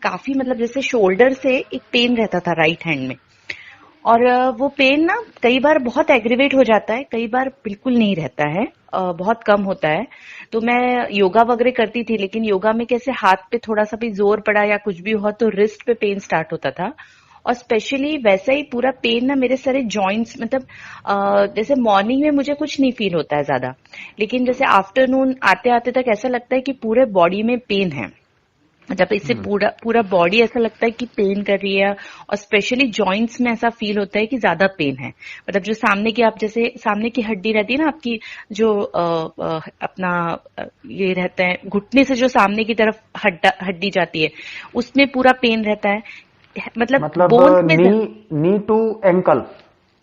काफी मतलब जैसे शोल्डर से एक पेन रहता था राइट हैंड में। और वो पेन ना कई बार बहुत एग्रीवेट हो जाता है, कई बार बिल्कुल नहीं रहता है, बहुत कम होता है। तो मैं योगा वगैरह करती थी, लेकिन योगा में कैसे हाथ पे थोड़ा सा भी जोर पड़ा या कुछ भी हुआ तो रिस्ट पे पेन स्टार्ट होता था। और स्पेशली वैसा ही पूरा पेन ना मेरे सारे जॉइंट्स, मतलब जैसे मॉर्निंग में मुझे कुछ नहीं फील होता है ज्यादा, लेकिन जैसे आफ्टरनून आते आते तक ऐसा लगता है कि पूरे बॉडी में पेन है। मतलब इससे हम्म। पूरा पूरा बॉडी ऐसा लगता है कि पेन कर रही है। और स्पेशली जॉइंट्स में ऐसा फील होता है कि ज्यादा पेन है। मतलब जो सामने की, आप जैसे सामने की हड्डी रहती है ना आपकी, जो अपना ये रहता है घुटने से जो सामने की तरफ हड्डी जाती है, उसमें पूरा पेन रहता है। मतलब मतलब बोन्स में। नी टू एंकल।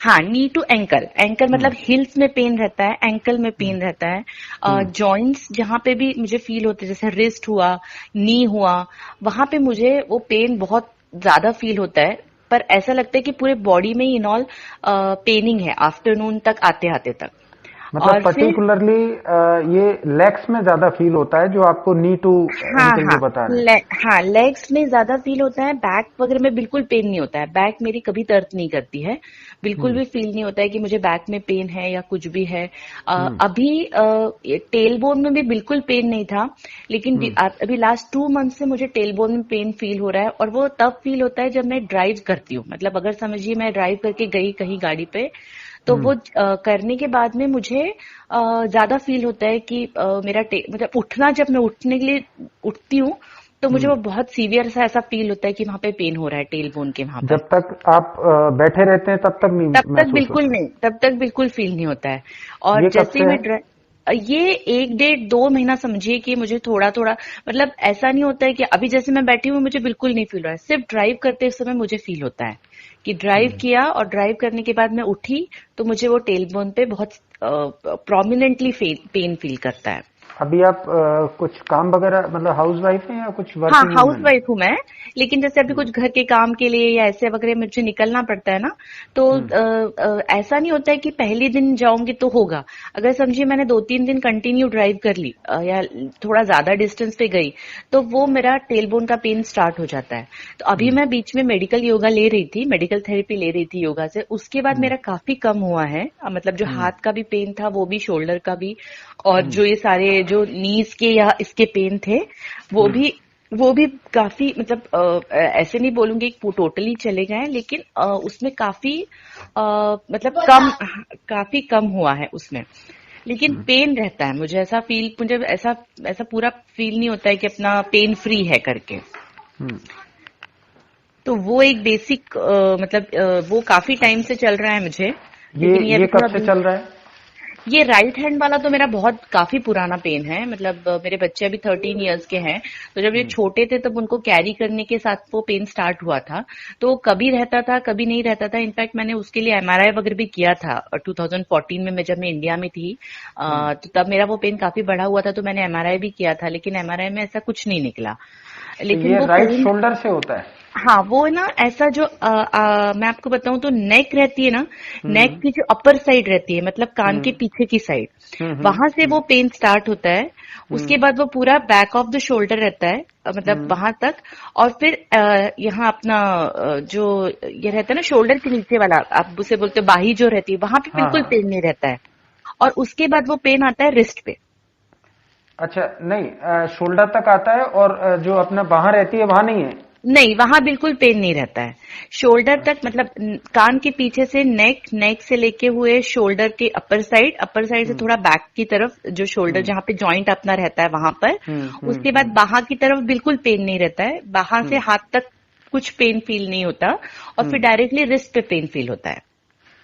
हाँ, नी टू एंकल। एंकल हम्म। मतलब हिल्स में पेन रहता है, एंकल में पेन रहता है। हम्म। जॉइंट्स जहां पे भी मुझे फील होते हैं, जैसे रिस्ट हुआ, नी हुआ, वहां पे मुझे वो पेन बहुत ज्यादा फील होता है। पर ऐसा लगता है कि पूरे बॉडी में ही इनऑल पेनिंग है आफ्टरनून तक आते आते तक। मतलब और फिर पर्टिकुलरली ये लेग्स में ज्यादा फील होता है, जो आपको नी टू हाँ एंकल हाँ जो बता रहे हैं। हाँ, लेग्स में ज्यादा फील होता है। बैक वगैरह में बिल्कुल पेन नहीं होता है, बैक मेरी कभी दर्द नहीं करती है। बिल्कुल हम्म। भी फील नहीं होता है कि मुझे बैक में पेन है या कुछ भी है। हम्म। अभी टेल बोन में भी बिल्कुल पेन नहीं था, लेकिन हम्म। अभी लास्ट 2 मंथ से मुझे टेल बोन में पेन फील हो रहा है। और वो तब फील होता है जब मैं ड्राइव करती हूँ। मतलब अगर समझिए मैं ड्राइव करके गई कहीं गाड़ी पे, तो वो हम्म। करने के बाद में मुझे ज्यादा फील होता है कि मतलब उठना, जब मैं उठने के लिए उठती हूँ, तो मुझे हम्म। वो बहुत सीवियर सा ऐसा फील होता है कि वहां पे पेन हो रहा है टेल बोन के वहां पर। जब तक आप बैठे रहते हैं तब तक तब नहीं तक महसूस बिल्कुल होता? नहीं, तब तक बिल्कुल फील नहीं होता है। और ये कब जैसे ही से है? मैं ये 1 1 2 महीना समझिए कि मुझे थोड़ा थोड़ा, मतलब ऐसा नहीं होता है कि अभी जैसे मैं बैठी हूँ मुझे बिल्कुल नहीं फील हो रहा है। सिर्फ ड्राइव करते समय मुझे फील होता है कि ड्राइव हम्म। किया, और ड्राइव करने के बाद मैं उठी तो मुझे वो टेल बोन पे बहुत प्रोमिनेंटली पेन फील करता है। अभी आप कुछ काम वगैरह, मतलब हाउस वाइफ हैं या कुछ हाँ, वर्किंग हाउस वूमेन है? वाइफ हूँ मैं। लेकिन जैसे अभी हम्म। कुछ घर के काम के लिए या ऐसे वगैरह मुझे निकलना पड़ता है ना, तो हम्म। ऐसा नहीं होता है कि पहले दिन जाऊंगी तो होगा। अगर समझिए मैंने 2 3 दिन कंटिन्यू ड्राइव कर ली, या थोड़ा ज्यादा डिस्टेंस पे गई, तो वो मेरा टेलबोन का पेन स्टार्ट हो जाता है। तो अभी हम्म। मैं बीच में मेडिकल योगा ले रही थी, मेडिकल थेरेपी ले रही थी योगा से, उसके बाद हम्म। मेरा काफी कम हुआ है। मतलब जो हम्म। हाथ का भी पेन था वो भी, शोल्डर का भी, और हम्म। जो ये सारे जो नीज के या इसके पेन थे वो हम्म। भी वो भी काफी, मतलब ऐसे नहीं बोलूंगी कि टोटली चले गए, लेकिन उसमें काफी मतलब काफी कम हुआ है उसमें। लेकिन हम्म। पेन रहता है, मुझे ऐसा ऐसा पूरा फील नहीं होता है कि अपना पेन फ्री है करके। हम्म। तो वो एक बेसिक, मतलब वो काफी टाइम से चल रहा है मुझे। ये लेकिन ये ये अभी कब थोड़ा से चल रहा है? ये राइट हैंड वाला तो मेरा बहुत काफी पुराना पेन है। मतलब मेरे बच्चे अभी 13 इयर्स के हैं, तो जब ये हम्म। छोटे थे तब उनको कैरी करने के साथ वो पेन स्टार्ट हुआ था। तो कभी रहता था कभी नहीं रहता था। इनफैक्ट मैंने उसके लिए एमआरआई वगैरह भी किया था 2014 में, जब मैं इंडिया में थी। हम्म। तो तब मेरा वो पेन काफी बढ़ा हुआ था, तो मैंने एमआरआई भी किया था, लेकिन एमआरआई में ऐसा कुछ नहीं निकला। तो लेकिन ये वो राइट पेन, शोल्डर से होता है? हाँ वो ना ऐसा जो मैं आपको बताऊं तो नेक रहती है ना, नेक हम्म। की जो अपर साइड रहती है, मतलब कान के हम्म। पीछे की साइड, हम्म। हम्म। वहां से वो पेन स्टार्ट होता है। उसके हम्म। बाद वो पूरा बैक ऑफ द शोल्डर रहता है, मतलब हम्म। वहां तक। और फिर यहाँ अपना जो ये रहता है ना शोल्डर के नीचे वाला, आप उसे बोलते हो बाही जो रहती है, वहां पे हाँ बिल्कुल हाँ। पेन नहीं रहता है। और उसके बाद वो पेन आता है रिस्ट पे। अच्छा, नहीं, शोल्डर तक आता है, और जो अपना बाहर रहती है वहां नहीं है? नहीं, वहां बिल्कुल पेन नहीं रहता है। शोल्डर तक, अच्छा। मतलब कान के पीछे से नेक, नेक से लेके हुए शोल्डर के अपर साइड, अपर साइड से हम्म। थोड़ा बैक की तरफ, जो शोल्डर हम्म। जहां पे जॉइंट अपना रहता है वहां पर। हम्म। हम्म। उसके बाद हम्म। बाਹਾਂ की तरफ बिल्कुल पेन नहीं रहता है, बाਹਾਂ से हम्म। हाथ तक कुछ पेन फील नहीं होता। और फिर हम्म। डायरेक्टली रिस्ट पे पेन फील होता है।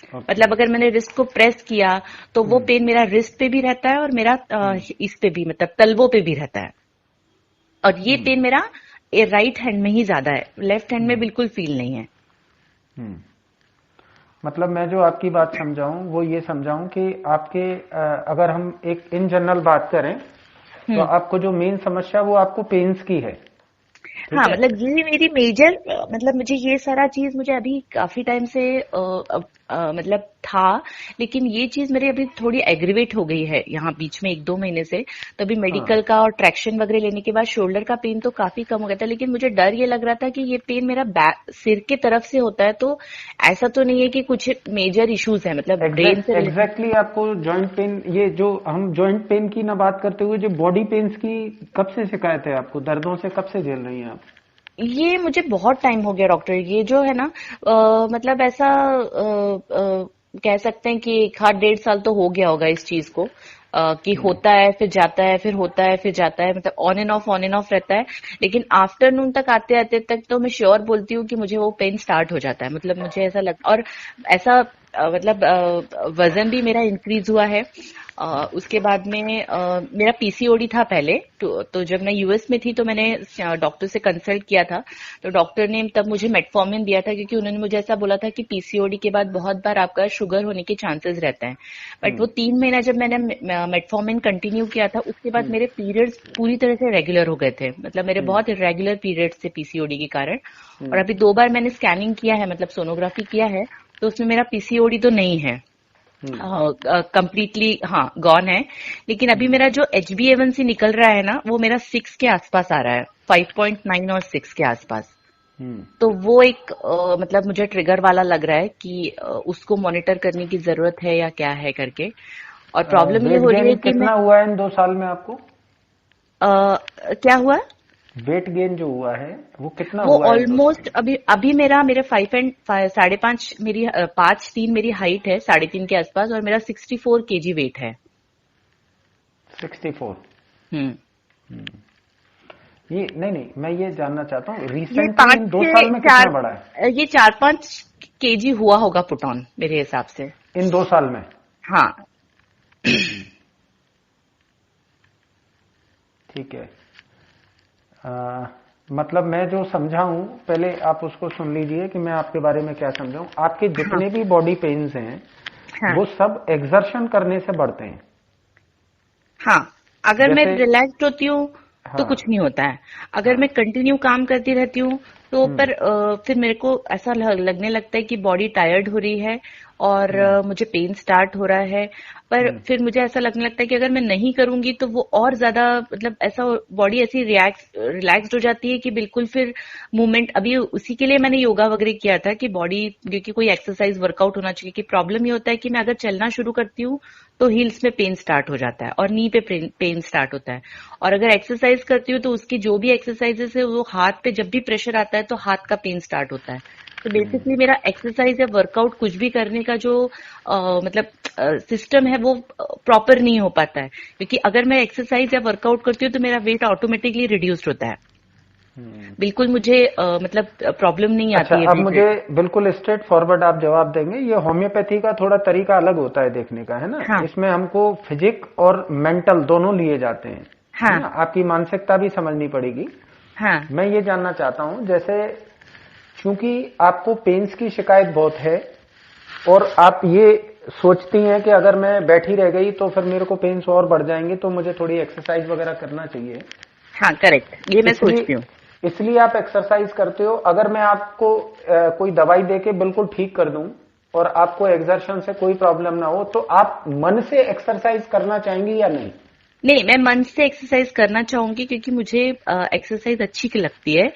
ओके। मतलब अगर मैंने रिस्ट को प्रेस किया तो वो हम्म। पेन मेरा रिस्ट पे भी रहता है, और मेरा हम्म। इस पे भी, मतलब तलवों पे भी रहता है। और ये हम्म। पेन मेरा राइट हैंड में ही ज्यादा है, लेफ्ट हैंड में हम्म। बिल्कुल फील नहीं है। हम्म। मतलब मैं जो आपकी बात समझाऊं वो ये समझाऊं कि आपके, अगर हम एक इन जनरल बात करें, तो हम्म। आपको जो मेन समस्या वो आपको पेन्स की है। ठीक हाँ, है? मतलब ये मेरी मेजर, मतलब मुझे ये सारा चीज मुझे अभी काफी टाइम से मतलब था, लेकिन ये चीज मेरे अभी थोड़ी एग्रीवेट हो गई है यहाँ बीच में 1-2 महीने से। तो अभी हाँ, मेडिकल का और ट्रैक्शन वगैरह लेने के बाद शोल्डर का पेन तो काफी कम हो गया था, लेकिन मुझे डर ये लग रहा था कि ये पेन मेरा बैक सिर के तरफ से होता है, तो ऐसा तो नहीं है कि कुछ मेजर इश्यूज है, मतलब ब्रेन से रिलेटेड। एग्जैक्टली आपको जॉइंट पेन, ये जो हम जॉइंट पेन की ना बात करते हुए जो बॉडी पेन्स की कब से शिकायत है आपको, दर्दों से कब से झेल रही हैं आप? ये मुझे बहुत टाइम हो गया डॉक्टर, ये जो है ना मतलब ऐसा कह सकते हैं कि 1.5 साल तो हो गया होगा इस चीज को, कि हम्म, होता है फिर जाता है, फिर होता है फिर जाता है, मतलब ऑन एंड ऑफ रहता है। लेकिन आफ्टरनून तक आते आते तक तो मैं श्योर बोलती हूँ कि मुझे वो पेन स्टार्ट हो जाता है, मतलब मुझे ऐसा लगता। और ऐसा मतलब वजन भी मेरा इंक्रीज हुआ है। उसके बाद में मेरा पीसीओडी था पहले, तो जब मैं यूएस में थी तो मैंने डॉक्टर से कंसल्ट किया था। तो डॉक्टर ने तब मुझे मेटफॉर्मिन दिया था, क्योंकि उन्होंने मुझे ऐसा बोला था कि पीसीओडी के बाद बहुत बार आपका शुगर होने के चांसेस रहते हैं। बट वो हम्म, 3 महीना जब मैंने मेटफॉर्मिन कंटिन्यू किया था, उसके बाद हम्म, मेरे पीरियड्स पूरी तरह से रेगुलर हो गए थे, मतलब मेरे हम्म, बहुत इरेगुलर पीरियड्स थे पीसीओडी के कारण। और हम्म, अभी 2 बार मैंने स्कैनिंग किया है, मतलब सोनोग्राफी किया है, तो उसमें मेरा पीसीओडी तो नहीं है हम्म, कंप्लीटली, हाँ गॉन है। लेकिन अभी हम्म, मेरा जो HbA1c निकल रहा है ना, वो मेरा 6 के आसपास आ रहा है, 5.9 और 6 के आसपास। हम्म। तो वो एक मतलब मुझे ट्रिगर वाला लग रहा है कि उसको मॉनिटर करने की जरूरत है या क्या है करके। और प्रॉब्लम ये वेट हो रही है गेन कि मैं कितना हुआ है इन 2 साल में आपको? क्या हुआ, वेट गेन जो हुआ है वो कितना वो हुआ है इन 2 साल ऑलमोस्ट में? अभी अभी मेरा मेरे 5.5 मेरी 5'3" मेरी हाइट है, 3.5 के आसपास, और मेरा 64 kg वेट है। 64। हम्म। ये नहीं नहीं, मैं ये जानना चाहता हूँ ये रिसेंटली पाँच इन दो छः साल में कितना चार बढ़ा है? ये 4-5 kg हुआ होगा पुट ऑन मेरे हिसाब से। इन 2 साल में? हाँ। ठीक है। आ, मतलब मैं जो समझा हूं, पहले आप उसको सुन लीजिए कि मैं आपके बारे में क्या समझाऊं। आपके हाँ। जितने भी बॉडी पेन्स हैं हाँ। वो सब एक्सर्शन करने से बढ़ते हैं। हाँ, अगर मैं जैसे, रिलैक्स्ड होती हूँ तो कुछ हाँ, नहीं होता है। अगर मैं हाँ, कंटिन्यू काम करती रहती हूँ तो हम्म, पर फिर मेरे को ऐसा लगने लगता है कि बॉडी टायर्ड हो रही है, और हम्म, मुझे पेन स्टार्ट हो रहा है। पर हम्म, फिर मुझे ऐसा लगने लगता है कि अगर मैं नहीं करूंगी तो वो और ज्यादा, मतलब ऐसा बॉडी ऐसी रिलैक्स्ड हो जाती है कि बिल्कुल फिर मूवमेंट। अभी उसी के लिए मैंने योगा वगैरह किया था कि बॉडी, क्योंकि कोई एक्सरसाइज वर्कआउट होना चाहिए। कि प्रॉब्लम ये होता है कि मैं अगर चलना शुरू करती हूँ तो हील्स में पेन स्टार्ट हो जाता है और नी पे पेन स्टार्ट होता है। और अगर एक्सरसाइज करती हूँ तो उसकी जो भी एक्सरसाइजेस है, वो हाथ पे जब भी प्रेशर आता है तो हाथ का पेन स्टार्ट होता है। तो बेसिकली मेरा एक्सरसाइज या वर्कआउट कुछ भी करने का जो मतलब सिस्टम है, वो प्रॉपर नहीं हो पाता है, क्योंकि अगर मैं एक्सरसाइज या वर्कआउट करती हूँ तो मेरा वेट ऑटोमेटिकली रिड्यूस्ड होता है। हम्म। बिल्कुल मुझे मतलब प्रॉब्लम नहीं अच्छा, आती है अब वेट। मुझे बिल्कुल स्ट्रेट फॉरवर्ड आप जवाब देंगे। ये होम्योपैथी का थोड़ा तरीका अलग होता है देखने का, है ना? हाँ। इसमें हमको फिजिक और मेंटल दोनों लिए जाते हैं, है हाँ। ना? आपकी मानसिकता भी समझनी पड़ेगी। हाँ। मैं ये जानना चाहता हूं, जैसे चूंकि आपको पेन्स की शिकायत बहुत है और आप ये सोचती हैं कि अगर मैं बैठी रह गई तो फिर मेरे को पेन्स और बढ़ जाएंगे, तो मुझे थोड़ी एक्सरसाइज वगैरह करना चाहिए। हाँ, करेक्ट, ये मैं इसलिए सोचती हूँ। इसलिए आप एक्सरसाइज करते हो। अगर मैं आपको कोई दवाई देके बिल्कुल ठीक कर दूं और आपको एक्सर्शन से कोई प्रॉब्लम ना हो, तो आप मन से एक्सरसाइज करना चाहेंगी या नहीं? नहीं, मैं मन से एक्सरसाइज करना चाहूंगी, क्योंकि मुझे एक्सरसाइज अच्छी लगती है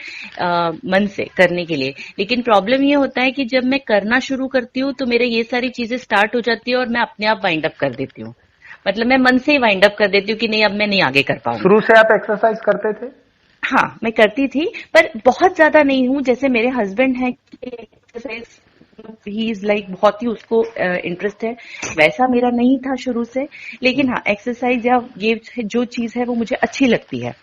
मन से करने के लिए। लेकिन प्रॉब्लम ये होता है कि जब मैं करना शुरू करती हूँ तो मेरे ये सारी चीजें स्टार्ट हो जाती है और मैं अपने आप वाइंड अप कर देती हूँ। मतलब मैं मन से ही वाइंड अप कर देती हूँ कि नहीं, अब मैं नहीं आगे कर पाऊंगी। शुरू से आप एक्सरसाइज करते थे? हाँ, मैं करती थी, पर बहुत ज्यादा नहीं हूँ। जैसे मेरे हस्बैंड है कि एक्सरसाइज, ही इज लाइक बहुत ही उसको इंटरेस्ट है, वैसा मेरा नहीं था शुरू से। लेकिन हम्म, हाँ, एक्सरसाइज या ये जो चीज है वो मुझे अच्छी लगती है।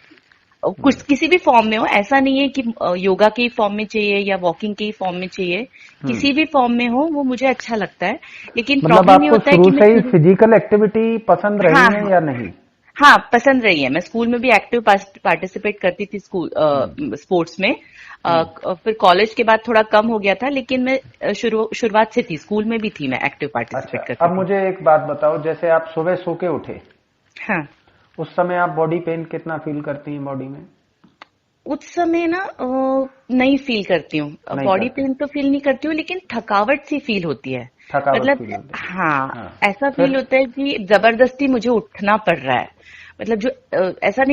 हम्म, कुछ किसी भी फॉर्म में हो, ऐसा नहीं है कि योगा के फॉर्म में चाहिए या वॉकिंग के फॉर्म में चाहिए, हम्म। किसी भी फॉर्म में हो वो मुझे अच्छा लगता है। लेकिन मतलब प्रॉब्लम ये आपको होता है शुरू कि मैं से ही शुरू। फिजिकल एक्टिविटी पसंद रही हाँ। है हाँ। या नहीं? हाँ, पसंद रही है। मैं स्कूल में भी एक्टिव पार्टिसिपेट करती थी, स्कूल हम्म, स्पोर्ट्स में। हम्म। फिर कॉलेज के बाद थोड़ा कम हो गया था, लेकिन मैं शुरुआत से थी, स्कूल में भी थी, मैं एक्टिव अच्छा, पार्टिसिपेट करती अब थी। मुझे एक बात बताओ, जैसे आप सुबह सो के उठे हाँ। उस समय आप बॉडी पेन कितना फील करती हैं बॉडी में? उस समय ना नहीं फील करती हूँ, नहीं बॉडी करते, पेन तो फील नहीं करती हूँ, लेकिन थकावट सी फील होती है। थकावट मतलब फील होती हाँ, है। हाँ, ऐसा फील फिर होता है कि जबरदस्ती मुझे उठना पड़ रहा है। मतलब जो ऐसा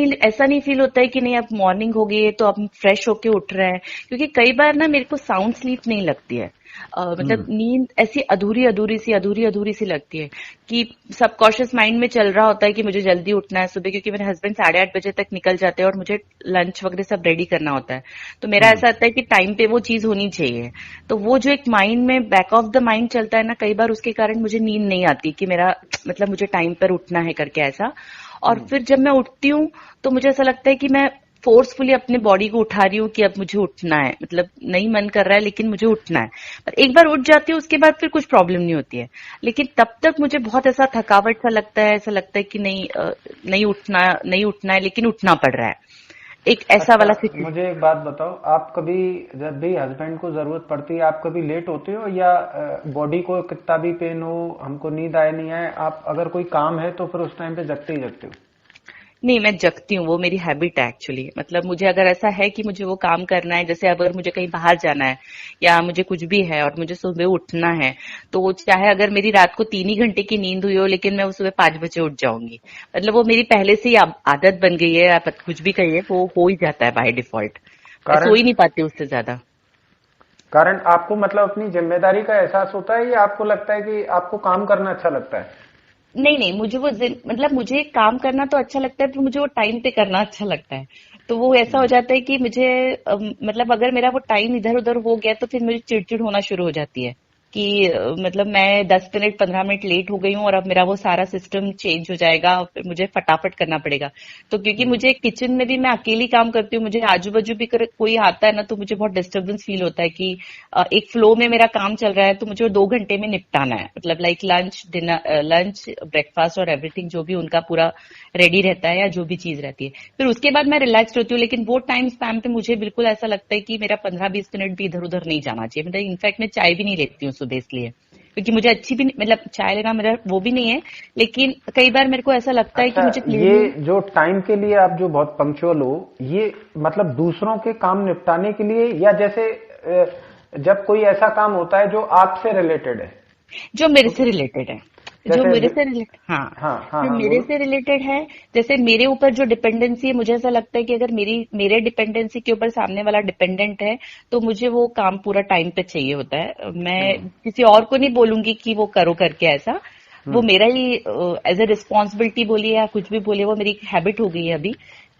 नहीं फील होता है कि नहीं अब मॉर्निंग हो गई है तो अब फ्रेश होके उठ रहे हैं। क्योंकि कई बार ना मेरे को साउंड स्लीप नहीं लगती है। मतलब हम्म नींद ऐसी अधूरी अधूरी सी लगती है कि सबकॉन्शियस माइंड में चल रहा होता है कि मुझे जल्दी उठना है सुबह, क्योंकि मेरे हस्बैंड 8:30 बजे तक निकल जाते हैं और मुझे लंच वगैरह सब रेडी करना होता है। तो मेरा हम्म। ऐसा आता है कि टाइम पे वो चीज होनी चाहिए। तो वो जो एक माइंड में बैक ऑफ द माइंड चलता है ना, कई बार उसके कारण मुझे नींद नहीं आती कि मेरा मतलब मुझे टाइम पर उठना है करके ऐसा। और हम्म। फिर जब मैं उठती हूँ तो मुझे ऐसा लगता है कि मैं फोर्सफुली अपने बॉडी को उठा रही हूँ कि अब मुझे उठना है, मतलब नहीं मन कर रहा है लेकिन मुझे उठना है। पर एक बार उठ जाती हूँ उसके बाद फिर कुछ प्रॉब्लम नहीं होती है। लेकिन तब तक मुझे बहुत ऐसा थकावट सा लगता है, ऐसा लगता है कि नहीं नहीं उठना है लेकिन उठना पड़ रहा है। एक ऐसा अच्छा, वाला सिचुएशन। मुझे एक बात बताओ, आप कभी जब भी हस्बैंड को जरूरत पड़ती है, आप कभी लेट होते हो, या बॉडी को कितना भी पेन हो, हमको नींद आए नहीं आए, आप अगर कोई काम है तो फिर उस टाइम पे जगते ही जगते हो? नहीं, मैं जगती हूँ, वो मेरी हैबिट है एक्चुअली। मतलब मुझे अगर ऐसा है कि मुझे वो काम करना है, जैसे अगर मुझे कहीं बाहर जाना है या मुझे कुछ भी है और मुझे सुबह उठना है, तो चाहे अगर मेरी रात को 3 ही घंटे की नींद हुई हो लेकिन मैं वो सुबह 5 बजे उठ जाऊंगी। मतलब वो मेरी पहले से ही आदत बन गई है, आप कुछ भी कहिए, वो हो ही जाता है बाय डिफॉल्ट। मैं सो कारण ही नहीं पाती उससे ज्यादा। कारण आपको मतलब अपनी जिम्मेदारी का एहसास होता है, या आपको लगता है कि आपको काम करना अच्छा लगता है? नहीं नहीं, मुझे मतलब मुझे काम करना तो अच्छा लगता है, पर मुझे वो टाइम पे करना अच्छा लगता है। तो वो ऐसा हो हम्म। जाता है कि मुझे मतलब अगर मेरा वो टाइम इधर उधर हो गया तो फिर मुझे चिड़चिड़ होना शुरू हो जाती है कि मतलब मैं 10 मिनट 15 मिनट लेट हो गई हूँ और अब मेरा वो सारा सिस्टम चेंज हो जाएगा और फिर मुझे फटाफट करना पड़ेगा। तो क्योंकि हम्म। मुझे किचन में भी मैं अकेली काम करती हूँ, मुझे आजू बाजू भी कोई आता है ना तो मुझे बहुत डिस्टर्बेंस फील होता है कि एक फ्लो में मेरा काम चल रहा है तो मुझे 2 घंटे में निपटाना है। मतलब like lunch dinner, lunch breakfast और एवरीथिंग जो भी उनका पूरा रेडी रहता है या जो भी चीज रहती है, फिर उसके बाद मैं रिलैक्स होती हूँ। लेकिन वो टाइम स्पैम पे मुझे बिल्कुल ऐसा लगता है कि मेरा 15-20 मिनट भी इधर उधर नहीं जाना चाहिए। मतलब इनफैक्ट मैं चाय भी नहीं लेती हूँ सुबह इसलिए, क्योंकि मुझे अच्छी भी मतलब चाय लेना मेरा वो भी नहीं है। लेकिन कई बार मेरे को ऐसा लगता है कि अच्छा, मुझे ये क्लीनिंग। जो टाइम के लिए आप जो बहुत पंक्चुअल हो, ये मतलब दूसरों के काम निपटाने के लिए, या जैसे जब कोई ऐसा काम होता है जो आपसे रिलेटेड है? जो मेरे क्योंकि से रिलेटेड है, जो जैसे मेरे से रिलेटेड, हाँ, हाँ हाँ जो हाँ, मेरे बोलो। से रिलेटेड है। जैसे मेरे ऊपर जो डिपेंडेंसी है, मुझे ऐसा लगता है कि अगर मेरे डिपेंडेंसी के ऊपर सामने वाला डिपेंडेंट है तो मुझे वो काम पूरा टाइम पे चाहिए होता है। मैं हम्म। किसी और को नहीं बोलूंगी कि वो करो करके ऐसा। वो हम्म। मेरा ही एज ए रिस्पॉन्सिबिलिटी बोलिए या कुछ भी बोलिए, वो मेरी हैबिट हो गई है अभी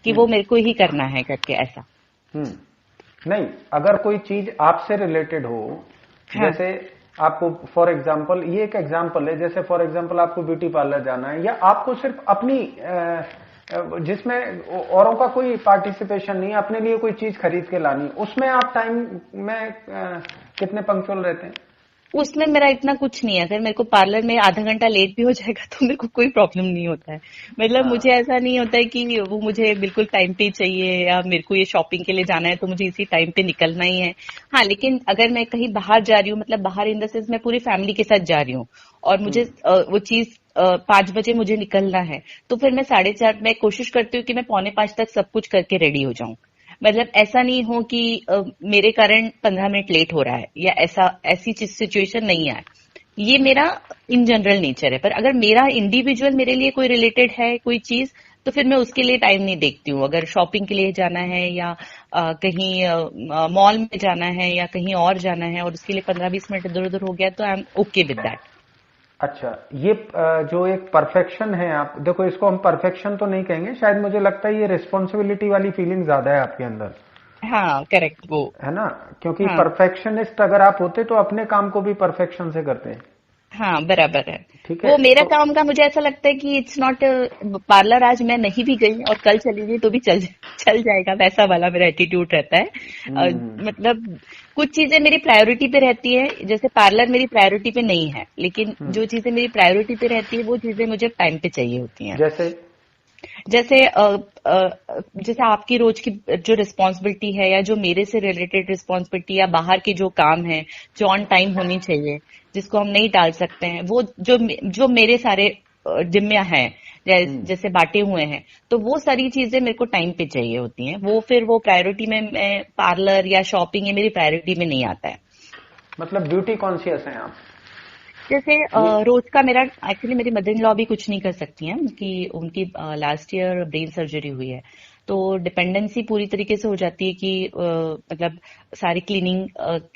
कि वो हम्म। मेरे को ही करना है करके ऐसा। नहीं, अगर कोई चीज आपसे रिलेटेड हो, हाँ। जैसे आपको फॉर एग्जांपल, ये एक एग्जांपल है, जैसे फॉर एग्जांपल आपको ब्यूटी पार्लर जाना है, या आपको सिर्फ अपनी जिसमें औरों का कोई पार्टिसिपेशन नहीं है, अपने लिए कोई चीज खरीद के लानी, उसमें आप टाइम में कितने पंक्चुअल रहते हैं? उसमें मेरा इतना कुछ नहीं है। अगर मेरे को पार्लर में आधा घंटा लेट भी हो जाएगा तो मेरे को कोई प्रॉब्लम नहीं होता है। मतलब मुझे हाँ। ऐसा नहीं होता है कि वो मुझे बिल्कुल टाइम पे ही चाहिए या मेरे को ये शॉपिंग के लिए जाना है तो मुझे इसी टाइम पे निकलना ही है। हाँ, लेकिन अगर मैं कहीं बाहर जा रही हूँ, मतलब बाहर इन द सेंस मैं पूरी फैमिली के साथ जा रही हूँ और मुझे हम्म। वो चीज 5 बजे मुझे निकलना है, तो फिर मैं 4:30, मैं कोशिश करती हूँ कि मैं 4:45 तक सब कुछ करके रेडी हो जाऊं। मतलब ऐसा नहीं हो कि मेरे कारण 15 मिनट लेट हो रहा है या ऐसी सिचुएशन नहीं आए। ये मेरा इन जनरल नेचर है। पर अगर मेरा इंडिविजुअल मेरे लिए कोई रिलेटेड है कोई चीज, तो फिर मैं उसके लिए टाइम नहीं देखती हूँ। अगर शॉपिंग के लिए जाना है या कहीं मॉल में जाना है या कहीं और जाना है और उसके लिए 15-20 मिनट इधर उधर हो गया तो I am okay with that. अच्छा, ये जो एक परफेक्शन है, आप देखो, इसको हम परफेक्शन तो नहीं कहेंगे शायद, मुझे लगता है ये रिस्पॉन्सिबिलिटी वाली फीलिंग ज्यादा है आपके अंदर, हाँ, करेक्ट वो। है ना? क्योंकि हाँ परफेक्शनिस्ट अगर आप होते तो अपने काम को भी परफेक्शन से करते हैं। हाँ, बराबर है। ठीक है, वो मेरा तो काम का मुझे ऐसा लगता है कि इट्स नॉट पार्लर। आज मैं नहीं भी गई और कल चली गई तो भी चल जाएगा, वैसा वाला मेरा एटीट्यूड रहता है। हम्म। मतलब कुछ चीजें मेरी प्रायोरिटी पे रहती है, जैसे पार्लर मेरी प्रायोरिटी पे नहीं है, लेकिन हम्म। जो चीजें मेरी प्रायोरिटी पे रहती है वो चीजें मुझे टाइम पे चाहिए होती हैं। जैसे जैसे जैसे आपकी रोज की जो रिस्पॉन्सिबिलिटी है या जो मेरे से रिलेटेड रिस्पॉन्सिबिलिटी या बाहर के जो काम है जो ऑन टाइम होनी चाहिए, जिसको हम नहीं टाल सकते हैं, वो जो जो मेरे सारे जिम्मे हैं, जैसे बांटे हुए हैं, तो वो सारी चीजें मेरे को टाइम पे चाहिए होती हैं। वो फिर वो प्रायोरिटी में पार्लर या शॉपिंग ये मेरी प्रायोरिटी में नहीं आता है। मतलब ब्यूटी कॉन्शियस हैं आप? जैसे ये रोज का मेरा, एक्चुअली मेरी मदर इन लॉ भी कुछ नहीं कर सकती हैं, उनकी उनकी लास्ट ईयर ब्रेन सर्जरी हुई है। तो डिपेंडेंसी पूरी तरीके से हो जाती है कि मतलब सारी क्लीनिंग,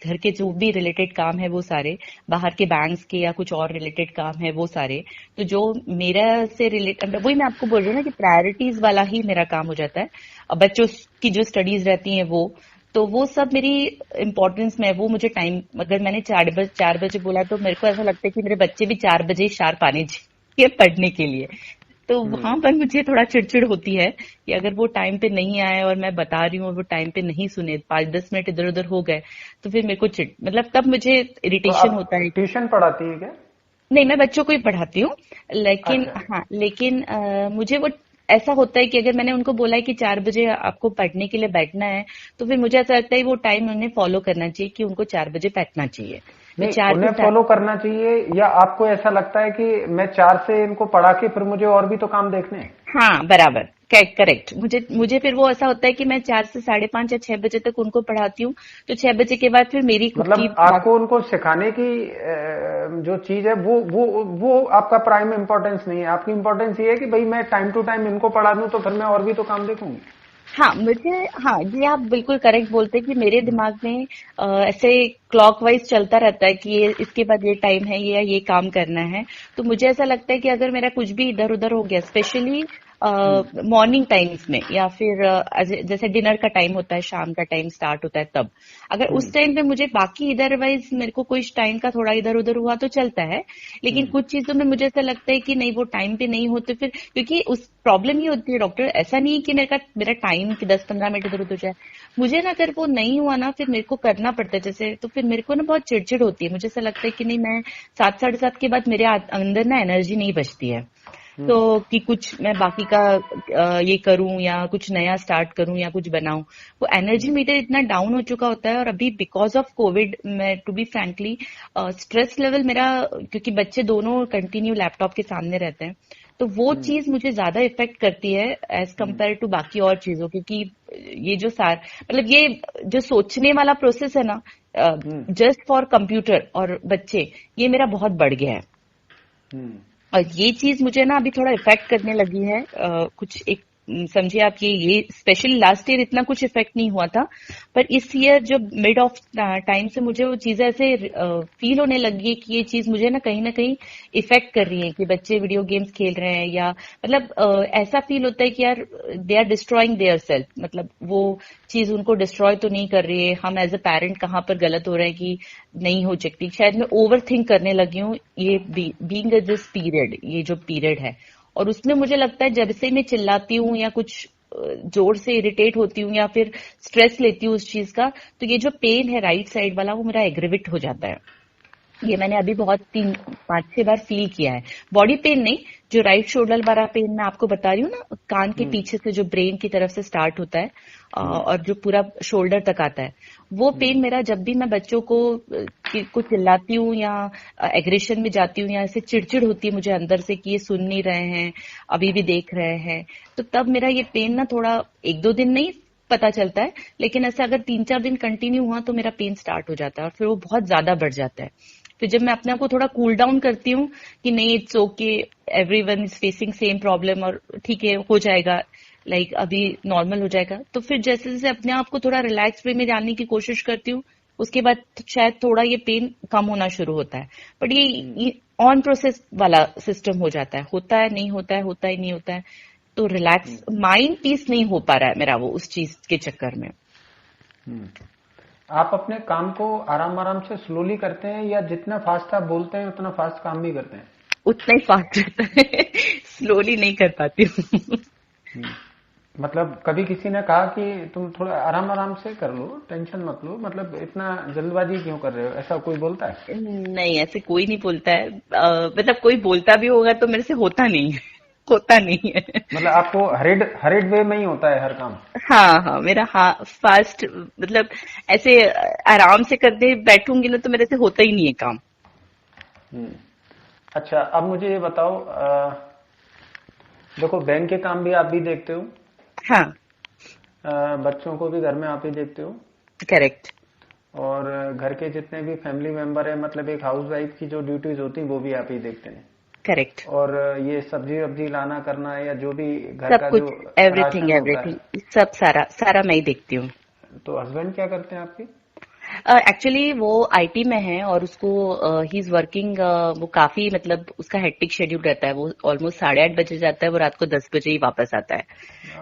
घर के जो भी रिलेटेड काम है वो सारे, बाहर के बैंक्स के या कुछ और रिलेटेड काम है वो सारे, तो जो मेरा से रिलेटेड, वही मैं आपको बोल रही हूँ ना कि प्रायोरिटीज वाला ही मेरा काम हो जाता है। बच्चों की जो स्टडीज रहती हैं वो, तो वो सब मेरी इम्पोर्टेंस में है। वो मुझे टाइम, अगर मैंने 4 बजे बोला तो मेरे को ऐसा लगता है कि मेरे बच्चे भी 4 बजे शार्प आने चाहिए पढ़ने के लिए। तो वहां हम्म। पर मुझे थोड़ा चिड़चिड़ होती है कि अगर वो टाइम पे नहीं आए और मैं बता रही हूँ और वो टाइम पे नहीं सुने, 5-10 मिनट इधर उधर हो गए, तो फिर मेरे को चिड़, मतलब तब मुझे तो इरिटेशन आप होता है। ट्यूशन पढ़ाती हैं क्या? नहीं, मैं बच्चों को ही पढ़ाती हूँ, लेकिन अच्छा। हाँ, लेकिन मुझे वो ऐसा होता है कि अगर मैंने उनको बोला है कि 4 बजे आपको पढ़ने के लिए बैठना है, तो फिर मुझे ऐसा लगता है वो टाइम उन्हें फॉलो करना चाहिए कि उनको 4 बजे बैठना चाहिए। मैं नहीं, चार से उन्हें सात फॉलो करना चाहिए, या आपको ऐसा लगता है कि मैं 4 से इनको पढ़ा के फिर मुझे और भी तो काम देखने हैं? हाँ, बराबर, करेक्ट। मुझे मुझे फिर वो ऐसा होता है कि मैं 4 से 5:30 या 6 बजे तक उनको पढ़ाती हूँ, तो 6 बजे के बाद फिर मेरी खुद की मतलब आपको उनको सिखाने की जो चीज है वो आपका प्राइम इम्पोर्टेंस नहीं है। आपकी इम्पोर्टेंस ये है कि भाई मैं टाइम टू टाइम इनको पढ़ा दूं तो फिर मैं और भी तो काम देखूंगी। हाँ, मुझे, हाँ, ये आप बिल्कुल करेक्ट बोलते हैं कि मेरे दिमाग में ऐसे क्लॉकवाइज चलता रहता है कि ये इसके बाद ये टाइम है, ये काम करना है। तो मुझे ऐसा लगता है कि अगर मेरा कुछ भी इधर उधर हो गया, स्पेशली हम्म। मॉर्निंग टाइम्स में, या फिर जैसे डिनर का टाइम होता है, शाम का टाइम स्टार्ट होता है तब, अगर हम्म। उस टाइम पे मुझे बाकी इधरवाइज मेरे को कुछ टाइम का थोड़ा इधर उधर हुआ तो चलता है, लेकिन हम्म। कुछ चीजों में मुझे ऐसा लगता है कि नहीं, वो टाइम पे नहीं होते फिर, क्योंकि उस प्रॉब्लम ये होती है डॉक्टर, ऐसा नहीं है कि मेरा टाइम कि 10-15 मिनट इधर उधर जाए, मुझे ना अगर वो नहीं हुआ ना फिर मेरे को करना पड़ता है जैसे, तो फिर मेरे को ना बहुत चिड़चिड़ होती है। मुझे ऐसा लगता है कि नहीं, मैं 7-7:30 के बाद मेरे अंदर ना एनर्जी नहीं बचती है, तो हम्म। कि कुछ मैं बाकी का ये करूं या कुछ नया स्टार्ट करूं या कुछ बनाऊं, वो एनर्जी मीटर इतना डाउन हो चुका होता है। और अभी बिकॉज ऑफ कोविड, मैं to be frankly, stress level मेरा, क्योंकि बच्चे दोनों कंटिन्यू लैपटॉप के सामने रहते हैं, तो वो हम्म। चीज मुझे ज्यादा इफेक्ट करती है एज हम्म। कंपेयर टू बाकी और चीजों, क्योंकि ये जो मतलब ये जो सोचने वाला प्रोसेस है ना, हम्म। जस्ट फॉर कंप्यूटर और बच्चे, ये मेरा बहुत बढ़ गया है। हम्म। और ये चीज मुझे ना अभी थोड़ा इफेक्ट करने लगी है, कुछ एक, समझिए आप, ये स्पेशली लास्ट ईयर इतना कुछ इफेक्ट नहीं हुआ था, पर इस ईयर जो मिड ऑफ टाइम से मुझे वो चीजें ऐसे फील होने लगी है कि ये चीज मुझे ना कहीं इफेक्ट कर रही है, कि बच्चे वीडियो गेम्स खेल रहे हैं, या मतलब ऐसा फील होता है कि यार they are destroying their self, मतलब वो चीज उनको डिस्ट्रॉय तो नहीं कर रही है, हम एज अ पेरेंट कहाँ पर गलत हो रहे हैं कि नहीं हो सकती। शायद मैं ओवर थिंक करने लगी हूँ, ये बीइंग दिस पीरियड, ये जो पीरियड है, और उसमें मुझे लगता है जब से मैं चिल्लाती हूँ या कुछ जोर से इरिटेट होती हूँ या फिर स्ट्रेस लेती हूँ उस चीज का, तो ये जो पेन है राइट साइड वाला वो मेरा एग्रीवेट हो जाता है। ये मैंने अभी बहुत 3-5-6 बार फील किया है। बॉडी पेन नहीं, जो राइट शोल्डर वाला पेन मैं आपको बता रही हूँ ना, कान के हम्म। पीछे से जो ब्रेन की तरफ से स्टार्ट होता है हम्म। और जो पूरा शोल्डर तक आता है, वो हम्म। पेन मेरा जब भी मैं बच्चों को चिल्लाती हूँ या एग्रेशन में जाती हूँ या ऐसे चिड़चिड़ होती है मुझे अंदर से कि ये सुन नहीं रहे हैं, अभी भी देख रहे हैं, तो तब मेरा ये पेन ना थोड़ा 1-2 दिन नहीं पता चलता है, लेकिन ऐसे अगर 3-4 दिन कंटिन्यू हुआ तो मेरा पेन स्टार्ट हो जाता है और फिर वो बहुत ज्यादा बढ़ जाता है। फिर जब मैं अपने आप को थोड़ा कूल डाउन करती हूँ कि नहीं, it's okay, everyone is facing same problem, और ठीक है हो जाएगा, लाइक अभी नॉर्मल हो जाएगा, तो फिर जैसे जैसे अपने आप को थोड़ा रिलैक्स वे में जानने की कोशिश करती हूँ, उसके बाद शायद थोड़ा ये पेन कम होना शुरू होता है। बट हम्म। ये ऑन प्रोसेस वाला सिस्टम हो जाता है, होता है नहीं होता है, होता ही नहीं होता है, तो रिलैक्स हम्म। माइंड पीस नहीं हो पा रहा है मेरा वो उस चीज के चक्कर में। हम्म। आप अपने काम को आराम आराम से स्लोली करते हैं, या जितना फास्ट आप बोलते हैं उतना फास्ट काम भी करते हैं? उतना ही फास्ट रहता है स्लोली नहीं कर पाती हूँ हम्म। मतलब कभी किसी ने कहा कि तुम थोड़ा आराम आराम से कर लो, टेंशन मत लो, मतलब इतना जल्दबाजी क्यों कर रहे हो, ऐसा कोई बोलता है? नहीं, ऐसे कोई नहीं बोलता है, मतलब कोई बोलता भी होगा तो मेरे से होता नहीं है होता नहीं है मतलब आपको हरिड हरिड वे में ही होता है हर काम? हाँ हाँ, मेरा हाँ फास्ट, मतलब ऐसे आराम से करने बैठूंगी ना तो मेरे से होता ही नहीं है काम। हम्म। अच्छा, अब मुझे ये बताओ, देखो, बैंक के काम भी आप भी देखते हो, हाँ। बच्चों को भी घर में आप ही देखते हो, करेक्ट। और घर के जितने भी फैमिली मेंबर है, मतलब एक हाउस वाइफ की जो ड्यूटीज होती हैं वो भी आप ही देखते हैं। करेक्ट। और ये सब्जी वब्जी लाना करना है या जो भी घर सब का जो कुछ, एवरीथिंग राशन होता है, एवरीथिंग, सब सारा सारा मैं ही देखती हूँ। तो हस्बैंड क्या करते हैं आपके? एक्चुअली वो आईटी में है और उसको ही इज वर्किंग, वो काफी मतलब उसका हेक्टिक शेड्यूल रहता है। वो ऑलमोस्ट 8:30 बजे जाता है, वो रात को 10 बजे ही वापस आता है,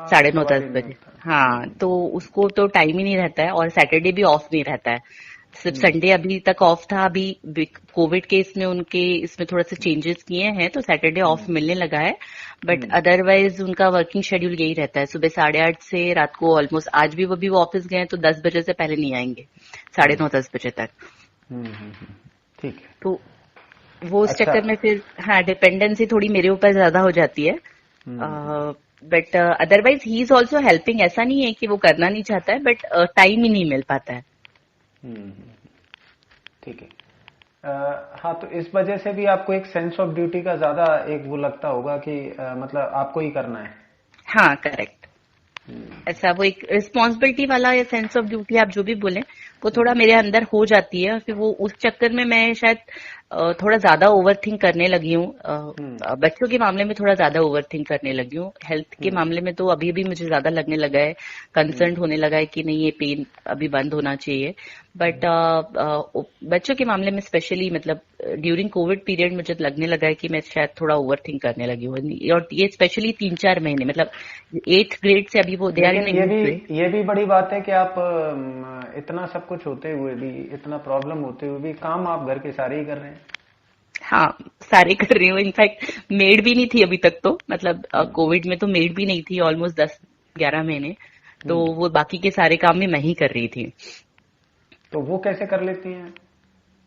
साढ़े नौ सवाल दस ही नहीं बजे होता। हाँ, तो उसको तो टाइम ही नहीं रहता है, और सैटरडे भी ऑफ नहीं रहता है। सिर्फ हम्म। संडे अभी तक ऑफ था। अभी कोविड के इसमें उनके इसमें थोड़ा सा चेंजेस किए हैं, तो सैटरडे ऑफ हम्म। मिलने लगा है। But hmm. अदरवाइज उनका वर्किंग शेड्यूल यही रहता है, सुबह 8:30 से रात को ऑलमोस्ट, आज भी वो ऑफिस गए हैं तो 10 बजे से पहले नहीं आएंगे, साढ़े हम्म। नौ 10 बजे तक। ठीक है। तो वो उस अच्छा। चक्कर में फिर हाँ, डिपेंडेंसी थोड़ी मेरे ऊपर ज्यादा हो जाती है। Hmm. But otherwise he is also helping, ऐसा नहीं है कि वो करना नहीं चाहता है, बट टाइम ही नहीं मिल पाता है। हम्म। ठीक है। हाँ, तो इस वजह से भी आपको एक सेंस ऑफ ड्यूटी का ज्यादा एक वो लगता होगा कि मतलब आपको ही करना है। हाँ करेक्ट। हम्म। ऐसा वो एक रिस्पॉन्सिबिलिटी वाला या सेंस ऑफ ड्यूटी आप जो भी बोले, वो थोड़ा हम्म। मेरे अंदर हो जाती है, और फिर वो उस चक्कर में मैं शायद थोड़ा ज्यादा ओवर थिंक करने लगी हूँ। हम्म। बच्चों के मामले में थोड़ा ज्यादा ओवर थिंक करने लगी हूँ। हेल्थ के हम्म। मामले में तो अभी भी मुझे ज्यादा लगने लगा है, हम्म। कंसर्न होने लगा है कि नहीं, ये पेन अभी बंद होना चाहिए। बट बच्चों के मामले में स्पेशली, मतलब ड्यूरिंग कोविड पीरियड मुझे लगने लगा है कि मैं शायद थोड़ा ओवर थिंक करने लगी हूँ, और ये स्पेशली 3-4 महीने, मतलब 8th ग्रेड से अभी वो दे आर इन लेकिन ये भी 8th ग्रेड। ये भी बड़ी बात है कि आप इतना सब कुछ होते हुए भी, इतना प्रॉब्लम होते हुए भी काम आप घर के सारे ही कर रहे हैं। हाँ, सारे कर रही हूँ। इनफैक्ट मेड भी नहीं थी अभी तक, तो मतलब हम्म। कोविड में तो मेड भी नहीं थी ऑलमोस्ट 10-11 महीने। तो हम्म। वो बाकी के सारे काम भी मैं ही कर रही थी। तो वो कैसे कर लेती हैं?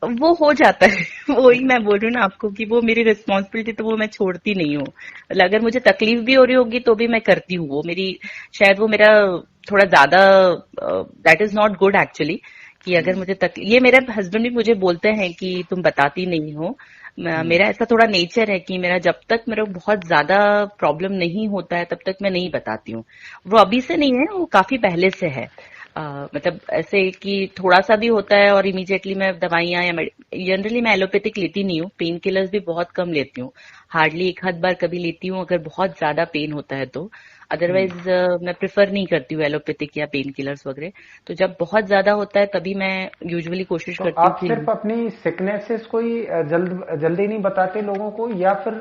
वो हो जाता है वही मैं बोल रही हूँ ना आपको कि वो मेरी रिस्पॉन्सिबिलिटी, तो वो मैं छोड़ती नहीं हूँ। मतलब अगर मुझे तकलीफ भी हो रही होगी तो भी मैं करती हूँ। वो मेरी, शायद वो मेरा थोड़ा ज्यादा, that is not good actually, कि अगर हम्म। मुझे ये मेरे हस्बैंड भी मुझे बोलते हैं कि तुम बताती नहीं हो। हम्म। मेरा ऐसा थोड़ा नेचर है कि मेरा जब तक मेरा बहुत ज्यादा प्रॉब्लम नहीं होता है तब तक मैं नहीं बताती हूँ। वो अभी से नहीं है, वो काफी पहले से है। मतलब ऐसे कि थोड़ा सा भी होता है और इमीडिएटली मैं दवाइयां या जनरली मैं एलोपैथिक लेती नहीं हूँ, पेन किलर्स भी बहुत कम लेती हूँ। हार्डली एक आध बार कभी लेती हूँ अगर बहुत ज्यादा पेन होता है तो। हम्म। अदरवाइज मैं प्रेफर नहीं करती हूँ एलोपैथिक या पेन किलर्स वगैरह। तो जब बहुत ज्यादा होता है तभी मैं यूजुअली कोशिश तो करती हूँ आप कि सिर्फ अपनी सिकनेसेस को ही जल्दी नहीं बताते लोगों को, या फिर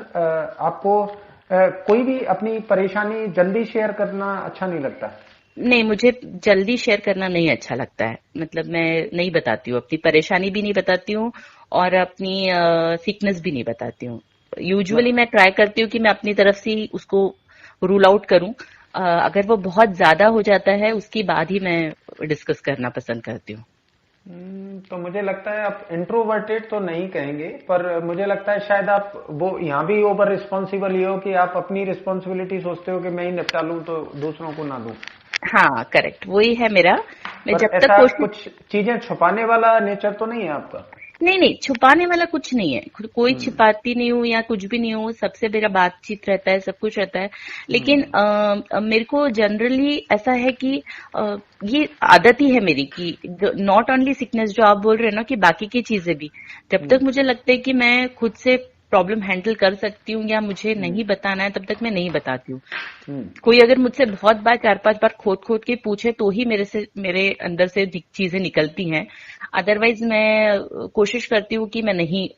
आपको कोई भी अपनी परेशानी जल्दी शेयर करना अच्छा नहीं लगता? नहीं, मुझे जल्दी शेयर करना नहीं अच्छा लगता है। मतलब मैं नहीं बताती हूँ, अपनी परेशानी भी नहीं बताती हूँ और अपनी सीकनेस भी नहीं बताती हूँ। यूजुअली मत- मैं ट्राई करती हूँ कि मैं अपनी तरफ से ही उसको रूल आउट करूँ। अगर वो बहुत ज्यादा हो जाता है उसके बाद ही मैं डिस्कस करना पसंद करती हूँ। तो मुझे लगता है आप इंट्रोवर्टेड तो नहीं कहेंगे, पर मुझे लगता है शायद आप वो यहाँ भी ओवर रिस्पॉन्सिबल ये हो कि आप अपनी रिस्पॉन्सिबिलिटी सोचते हो कि मैं ही निपटा लूं तो दूसरों को ना दूं। हाँ करेक्ट, वही है मेरा। मैं पर जब तक ऐसा कोशिश, कुछ चीजें छुपाने वाला नेचर तो नहीं है आपका? नहीं नहीं, छुपाने वाला कुछ नहीं है। कोई हम्म। छिपाती नहीं हूँ या कुछ भी नहीं हूँ, सबसे मेरा बातचीत रहता है, सब कुछ रहता है। लेकिन हम्म। मेरे को जनरली ऐसा है कि ये आदत ही है मेरी कि नॉट ओनली सिकनेस जो आप बोल रहे हैं ना, कि बाकी की चीजें भी, जब तक हम्म। मुझे लगता है कि मैं खुद से प्रॉब्लम हैंडल कर सकती हूँ या मुझे हम्म। नहीं बताना है, तब तक मैं नहीं बताती हूँ। हम्म। कोई अगर मुझसे बहुत बार 4-5 बार खोद खोद के पूछे तो ही मेरे अंदर से चीजें निकलती हैं। अदरवाइज मैं कोशिश करती हूँ कि मैं नहीं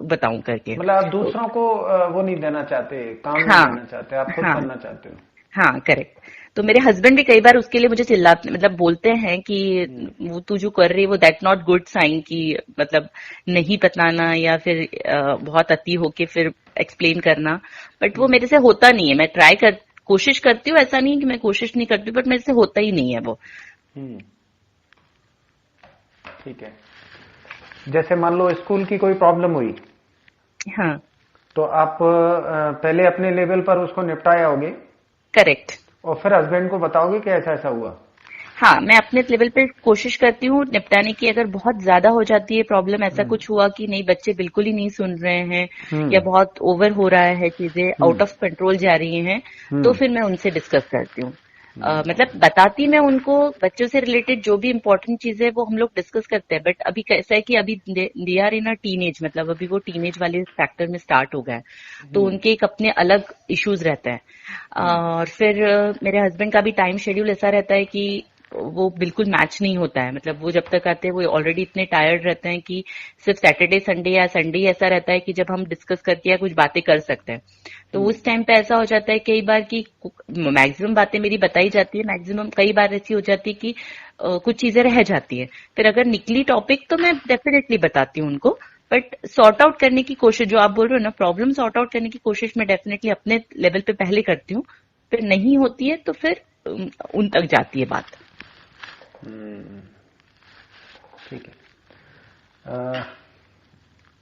बताऊं करके। मतलब आप दूसरों को वो नहीं देना चाहते, काम नहीं हाँ। देना चाहते, आप खुद हाँ। करना चाहते हो। हाँ करेक्ट। तो मेरे हस्बैंड भी कई बार उसके लिए मुझे चिल्लाते, मतलब बोलते हैं कि हम्म। वो तू जो कर रही है वो दैट नॉट गुड साइन, कि मतलब नहीं बताना या फिर बहुत अति होके फिर एक्सप्लेन करना। बट वो हम्म। मेरे से होता नहीं है। मैं कोशिश करती हूँ, ऐसा नहीं कि मैं कोशिश नहीं करती, बट मेरे से होता ही नहीं है वो। हम्म। ठीक है। जैसे मान लो स्कूल की कोई प्रॉब्लम हुई, हाँ तो आप पहले अपने लेवल पर उसको निपटाए होगे करेक्ट। और फिर हस्बैंड को बताओगे कि ऐसा ऐसा हुआ। हाँ, मैं अपने लेवल पे कोशिश करती हूँ निपटाने की। अगर बहुत ज्यादा हो जाती है प्रॉब्लम, ऐसा हम्म। कुछ हुआ कि नहीं बच्चे बिल्कुल ही नहीं सुन रहे हैं या हम्म। बहुत ओवर हो रहा है, चीजें आउट हम्म। ऑफ कंट्रोल जा रही हैं, तो हम्म। फिर मैं उनसे डिस्कस करती हूँ। मतलब बताती मैं उनको बच्चों से रिलेटेड जो भी इम्पोर्टेंट चीजें है वो हम लोग डिस्कस करते हैं। बट अभी कैसा है कि अभी they are in a teenage, मतलब अभी वो टीनेज वाले फैक्टर में स्टार्ट हो गया है, तो हम्म। उनके एक अपने अलग इश्यूज रहते हैं। हम्म। और फिर मेरे हस्बैंड का भी टाइम शेड्यूल ऐसा रहता है कि वो बिल्कुल मैच नहीं होता है। मतलब वो जब तक आते हैं वो ऑलरेडी इतने टायर्ड रहते हैं कि सिर्फ सैटरडे संडे या संडे ऐसा रहता है कि जब हम डिस्कस करके या कुछ बातें कर सकते हैं। तो हम्म। उस टाइम पे ऐसा हो जाता है कई बार कि मैक्सिमम बातें मेरी बताई जाती है, मैक्सिमम कई बार ऐसी हो जाती है कि कुछ चीजें रह जाती है। फिर अगर निकली टॉपिक तो मैं डेफिनेटली बताती हूँ उनको। बट सॉर्ट आउट करने की कोशिश, जो आप बोल रहे हो ना, प्रॉब्लम सॉर्ट आउट करने की कोशिश मैं डेफिनेटली अपने लेवल पे पहले करती हूँ। फिर नहीं होती है तो फिर उन तक जाती है बात। हम्म। ठीक है।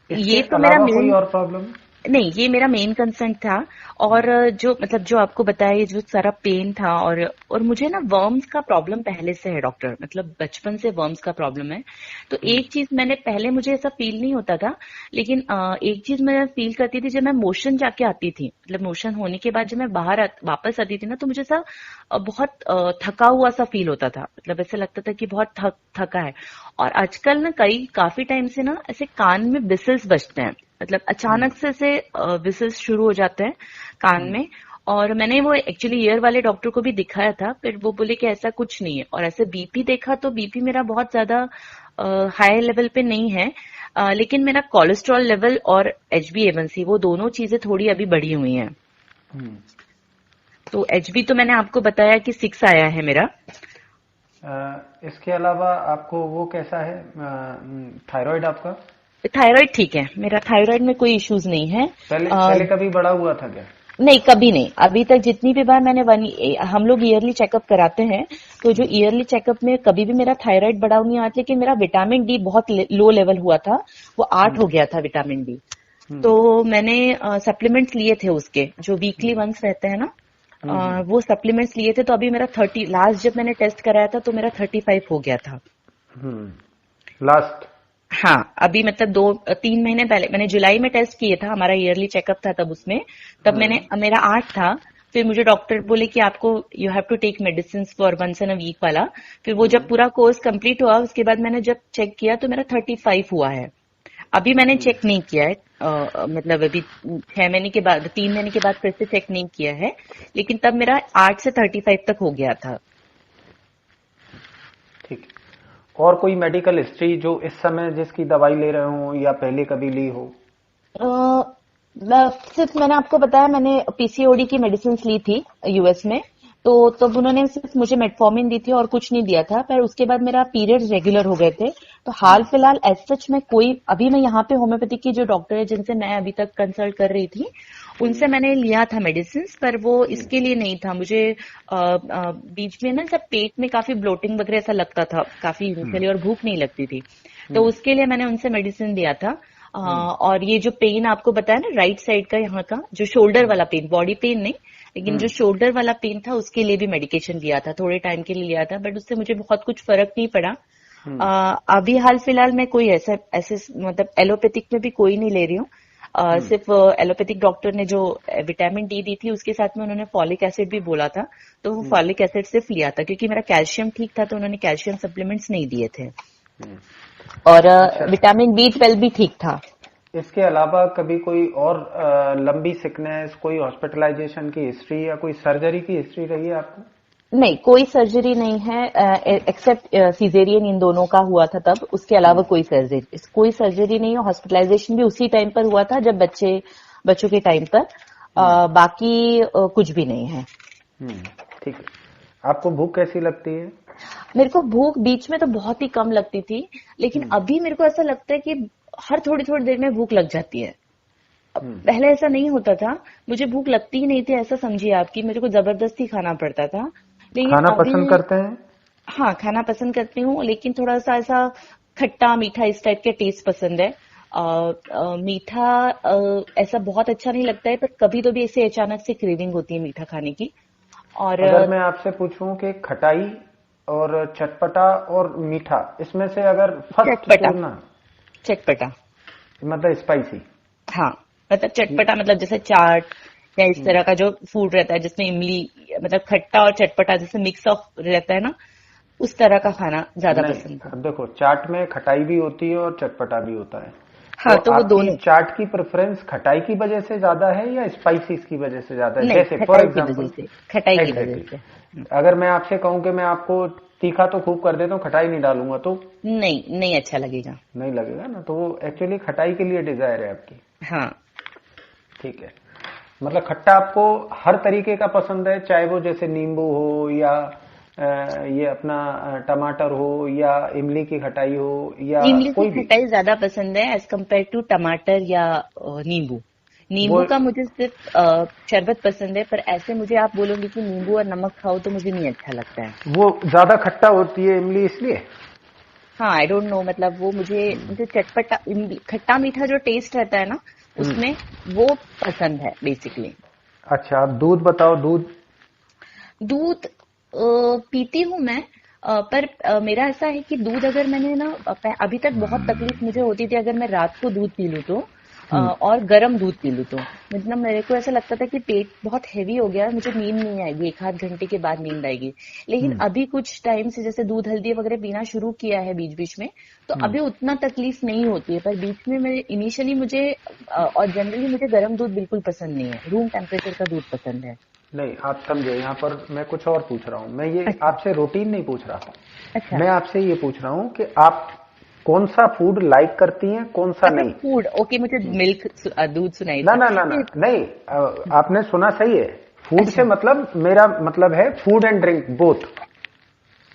इसके ये तो मेरा अलावा कोई मेन, और प्रॉब्लम? नहीं, ये मेरा मेन कंसर्न था। और जो मतलब जो आपको बताया, ये जो सारा पेन था, और मुझे ना वर्म्स का प्रॉब्लम पहले से है डॉक्टर, मतलब बचपन से वर्म्स का प्रॉब्लम है। तो हम्म। एक चीज मैंने पहले, मुझे ऐसा फील नहीं होता था, लेकिन एक चीज मैं फील करती थी जब मैं मोशन जाके आती थी, मतलब मोशन होने के बाद जब मैं बाहर वापस आती थी ना, तो मुझे ऐसा बहुत थका हुआ सा फील होता था। मतलब ऐसा लगता था कि बहुत थका है। और आजकल ना काफी टाइम से ना ऐसे कान में बिसल्स बजते हैं, मतलब हम्म। अचानक से विसल्स शुरू हो जाते हैं कान हम्म। में। और मैंने वो एक्चुअली ईयर वाले डॉक्टर को भी दिखाया था, फिर वो बोले कि ऐसा कुछ नहीं है। और ऐसे बीपी देखा तो बीपी मेरा बहुत ज्यादा हाई लेवल पे नहीं है, लेकिन मेरा कोलेस्ट्रॉल लेवल और HbA1c वो दोनों चीजें थोड़ी अभी बढ़ी हुई हैं। हम्म। तो HB तो मैंने आपको बताया कि 6 आया है मेरा। इसके अलावा आपको वो कैसा है, थायराइड आपका? थायराइड ठीक है, मेरा थायराइड में कोई इश्यूज नहीं है। पहले पहले कभी बड़ा हुआ था क्या? नहीं, कभी नहीं। अभी तक जितनी भी बार मैंने हम लोग ईयरली चेकअप कराते हैं, तो जो हम्म। ईयरली चेकअप में कभी भी मेरा थायराइड बढ़ा नहीं आता, लेकिन मेरा विटामिन डी बहुत लो लेवल हुआ था, वो 8 हम्म। हो गया था विटामिन डी। हम्म। तो मैंने सप्लीमेंट्स लिए थे उसके, जो वीकली हम्म। वंस रहते हैं ना, हम्म। वो सप्लीमेंट्स लिए थे। तो अभी मेरा 30, लास्ट जब मैंने टेस्ट कराया था तो मेरा 35 हो गया था। लास्ट? हाँ, अभी मतलब 2-3 महीने पहले मैंने जुलाई में टेस्ट किए था, हमारा ईयरली चेकअप था तब उसमें। तब मैंने, हम्म। मेरा 8 था। फिर मुझे डॉक्टर बोले कि आपको you have to take medicine for once in a week वाला। फिर वो जब हम्म। पूरा कोर्स कंप्लीट हुआ उसके बाद मैंने जब चेक किया तो मेरा 35 हुआ है। अभी मैंने हम्म। चेक नहीं किया है, मतलब अभी 6 महीने के बाद, 3 महीने के बाद फिर से चेक नहीं किया है, लेकिन तब मेरा 8 से 35 तक हो गया था। ठीक है। और कोई मेडिकल हिस्ट्री जो इस समय जिसकी दवाई ले रहे हो या पहले कभी ली हो? सिर्फ मैंने आपको बताया, मैंने पीसीओडी की मेडिसिन ली थी यूएस में। तो तब उन्होंने सिर्फ मुझे मेटफॉर्मिन दी थी और कुछ नहीं दिया था। पर उसके बाद मेरा पीरियड्स रेगुलर हो गए थे। तो हाल हम्म। फिलहाल एज सच में कोई, अभी मैं यहाँ पे होम्योपैथिक की जो डॉक्टर है जिनसे मैं अभी तक कंसल्ट कर रही थी, उनसे हम्म। मैंने लिया था मेडिसिन, पर वो हम्म। इसके लिए नहीं था मुझे। बीच में ना जब पेट में काफी ब्लोटिंग वगैरह ऐसा लगता था काफी हम्म। इनिशियली, और भूख नहीं लगती थी, तो हम्म। उसके लिए मैंने उनसे मेडिसिन लिया था। हम्म। और ये जो पेन आपको बताया ना राइट साइड का, यहाँ का जो शोल्डर हम्म। वाला पेन, बॉडी पेन नहीं, लेकिन जो हम्म। शोल्डर वाला पेन था उसके लिए भी मेडिकेशन लिया था, थोड़े टाइम के लिए लिया था, बट उससे मुझे बहुत कुछ फर्क नहीं पड़ा। हम्म। अभी हाल फिलहाल में कोई ऐसा ऐसे मतलब एलोपैथिक में भी कोई नहीं ले रही हूँ। हम्म। सिर्फ एलोपैथिक डॉक्टर ने जो विटामिन डी दी थी उसके साथ में उन्होंने फॉलिक एसिड भी बोला था, तो वो हम्म। फॉलिक एसिड सिर्फ लिया था, क्योंकि मेरा कैल्शियम ठीक था तो उन्होंने कैल्शियम सप्लीमेंट्स नहीं दिए थे। हम्म। और अच्छा। विटामिन B12 भी ठीक था। इसके अलावा कभी कोई और लंबी सिकनेस, कोई हॉस्पिटलाइजेशन की हिस्ट्री या कोई सर्जरी की हिस्ट्री रही है आपको? नहीं, कोई सर्जरी नहीं है, एक्सेप्ट सीजेरियन इन दोनों का हुआ था तब, उसके अलावा हम्म। कोई सर्जरी नहीं है। हॉस्पिटलाइजेशन भी उसी टाइम पर हुआ था जब बच्चों के टाइम पर। हम्म। बाकी कुछ भी नहीं है। हम्म। ठीक है। आपको भूख कैसी लगती है? मेरे को भूख बीच में तो बहुत ही कम लगती थी, लेकिन हम्म। अभी मेरे को ऐसा लगता है कि हर थोड़ी थोड़ी देर में भूख लग जाती है। हम्म। पहले ऐसा नहीं होता था, मुझे भूख लगती ही नहीं थी, ऐसा समझिए आपकी मेरे को जबरदस्ती खाना पड़ता था। लेकिन खाना अभी, पसंद करते हैं? हाँ, खाना पसंद करती हूँ, लेकिन थोड़ा सा ऐसा खट्टा मीठा इस टाइप के टेस्ट पसंद है। मीठा ऐसा बहुत अच्छा नहीं लगता है, पर कभी तो भी ऐसे अचानक से क्रेविंग होती है मीठा खाने की। और अगर मैं आपसे पूछूं कि खटाई और चटपटा और मीठा, इसमें से अगर फर्स्ट चटपटा। चुनना, चटपटा। मतलब स्पाइसी। हाँ, मतलब चटपटा, मतलब जैसे चाट या इस तरह का जो फूड रहता है जिसमें इमली, मतलब खट्टा और चटपटा जैसे मिक्स ऑफ रहता है ना, उस तरह का खाना ज्यादा नहीं, पसंद है। अब देखो चाट में खटाई भी होती है और चटपटा भी होता है, तो हाँ, तो वो आपकी दोनों। चाट की प्रेफरेंस खटाई की वजह से ज्यादा है या स्पाइसीज की वजह से ज्यादा है? नहीं, जैसे फॉर खटाई की वजह एग्जांपल, से, खटाई की वजह एग्जैक्टली, से। अगर मैं आपसे कहूं कि मैं आपको तीखा तो खूब कर देता हूँ, खटाई नहीं डालूंगा, तो नहीं, नहीं अच्छा लगेगा। नहीं लगेगा ना, तो वो एक्चुअली खटाई के लिए डिजायर है आपकी। हाँ। ठीक है, मतलब खट्टा आपको हर तरीके का पसंद है, चाहे वो जैसे नींबू हो या ये अपना टमाटर हो या इमली की खटाई हो या इमली की कोई भी। खटाई ज्यादा पसंद है एज कम्पेयर टू टमाटर या नींबू। वो नींबू का मुझे सिर्फ शरबत पसंद है, पर ऐसे मुझे आप बोलोगे कि नींबू और नमक खाओ तो मुझे नहीं अच्छा लगता है। वो ज्यादा खट्टा होती है इमली, इसलिए। हाँ, आई डोंट नो, मतलब वो मुझे मुझे चटपटा खट्टा मीठा जो टेस्ट रहता है ना हम्म। उसमें, वो पसंद है बेसिकली। अच्छा, आप दूध बताओ, दूध। दूध पीती हूँ मैं, पर मेरा ऐसा है कि दूध अगर मैंने ना अभी तक बहुत तकलीफ मुझे होती थी अगर मैं रात को दूध पी लूँ तो, हम्म। और गर्म दूध पी लूँ तो, मतलब मेरे को ऐसा लगता था कि पेट बहुत हैवी हो गया है, मुझे नींद नहीं आएगी, एक आध घंटे के बाद नींद आएगी। लेकिन हम्म। अभी कुछ टाइम से जैसे दूध हल्दी वगैरह पीना शुरू किया है बीच बीच में, तो हम्म। अभी उतना तकलीफ नहीं होती है। पर बीच में मैं इनिशियली मुझे और जनरली मुझे गर्म दूध बिल्कुल पसंद नहीं है, रूम टेम्परेचर का दूध पसंद है। नहीं, आप समझे, यहाँ पर मैं कुछ और पूछ रहा हूँ, मैं ये अच्छा। आपसे रूटीन नहीं पूछ रहा हूँ। अच्छा। मैं आपसे ये पूछ रहा हूँ कि आप कौन सा फूड लाइक करती हैं, कौन सा अच्छा, नहीं। फूड, ओके, मुझे मिल्क, दूध सुनाई ना था। ना ना ना, नहीं। नहीं, आपने सुना सही है। फूड से अच्छा। मतलब मेरा मतलब है food and drink both,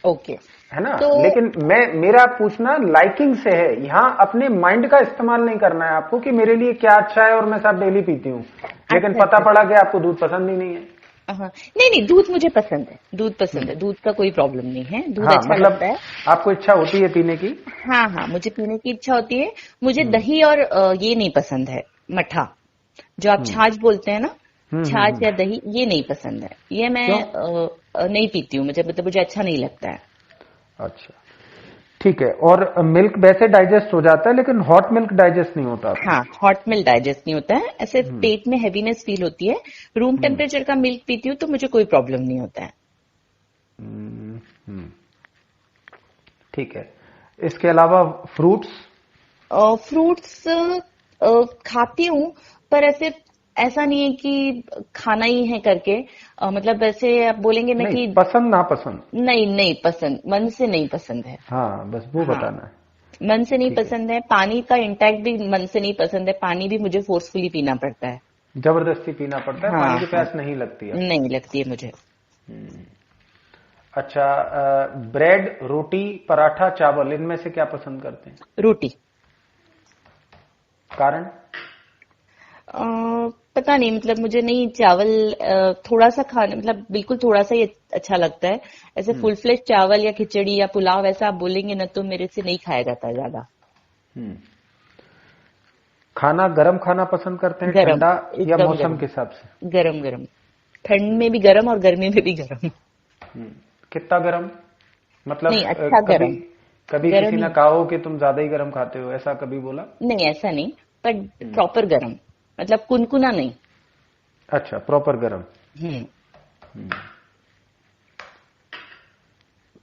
okay. है ना। तो लेकिन मैं, मेरा पूछना लाइकिंग से है, यहाँ अपने माइंड का इस्तेमाल नहीं करना है आपको कि मेरे लिए क्या अच्छा है और मैं सब डेली पीती हूँ, लेकिन अच्छा, पता अच्छा, पड़ा कि आपको दूध पसंद ही नहीं है। हाँ, नहीं नहीं, दूध मुझे पसंद है, दूध पसंद है, दूध का कोई प्रॉब्लम नहीं है, दूध हाँ, अच्छा मतलब लगता है। आपको इच्छा होती है पीने की। हाँ हाँ, मुझे पीने की इच्छा होती है। मुझे हम्म। दही और ये नहीं पसंद है, मठा, जो आप हम्म। छाछ बोलते हैं ना, छाछ हम्म। या दही, ये नहीं पसंद है, ये मैं क्यों? नहीं पीती हूँ, मुझे मतलब मुझे अच्छा नहीं लगता है। अच्छा, ठीक है। और मिल्क वैसे डाइजेस्ट हो जाता है, लेकिन हॉट मिल्क डाइजेस्ट नहीं होता आपका। हाँ, हॉट मिल्क डाइजेस्ट नहीं होता है, ऐसे हम्म। पेट में हैवीनेस फील होती है। रूम हम्म। टेम्परेचर का मिल्क पीती हूँ तो मुझे कोई प्रॉब्लम नहीं होता है। हम्म। ठीक है, इसके अलावा फ्रूट्स। फ्रूट्स खाती हूँ, पर ऐसे ऐसा नहीं है कि खाना ही है करके, मतलब ऐसे आप बोलेंगे ना नहीं, कि पसंद ना पसंद। नहीं, नहीं पसंद, मन से नहीं पसंद है। हाँ, बस वो हाँ, बताना है। मन से नहीं ठीक है, पसंद है। पानी का इंटेक भी मन से नहीं पसंद है, पानी भी मुझे फोर्सफुली पीना पड़ता है। जबरदस्ती पीना पड़ता है, हाँ पानी की हाँ, प्यास नहीं लगती आपको। नहीं लगती है मुझे। अच्छा, ब्रेड, रोटी, पराठा, चावल, इनमें से क्या पसंद करते हैं? रोटी। कारण? अ, पता नहीं, मतलब मुझे नहीं, चावल थोड़ा सा खाने, मतलब बिल्कुल थोड़ा सा ही अच्छा लगता है। ऐसे हम्म। फुल फ्लेश चावल या खिचड़ी या पुलाव ऐसा आप बोलेंगे ना तो मेरे से नहीं खाया जाता ज्यादा। हम्म। खाना गरम खाना पसंद करते हैं, गरम, ठंडा या एकदम मौसम गरम। के हिसाब से? गरम गरम, ठंड में भी गरम और गर्मी में भी गरम। हम्म। कितना गरम? मतलब नहीं, अच्छा कभी, गरम। कभी किसी गरम ने ही। कहा हो कि तुम ज्यादा ही गरम खाते हो, ऐसा कभी बोला? नहीं, ऐसा नहीं, पर हम्म। प्रॉपर गरम, मतलब कुनकुना नहीं। अच्छा, प्रॉपर गरम। हम्म।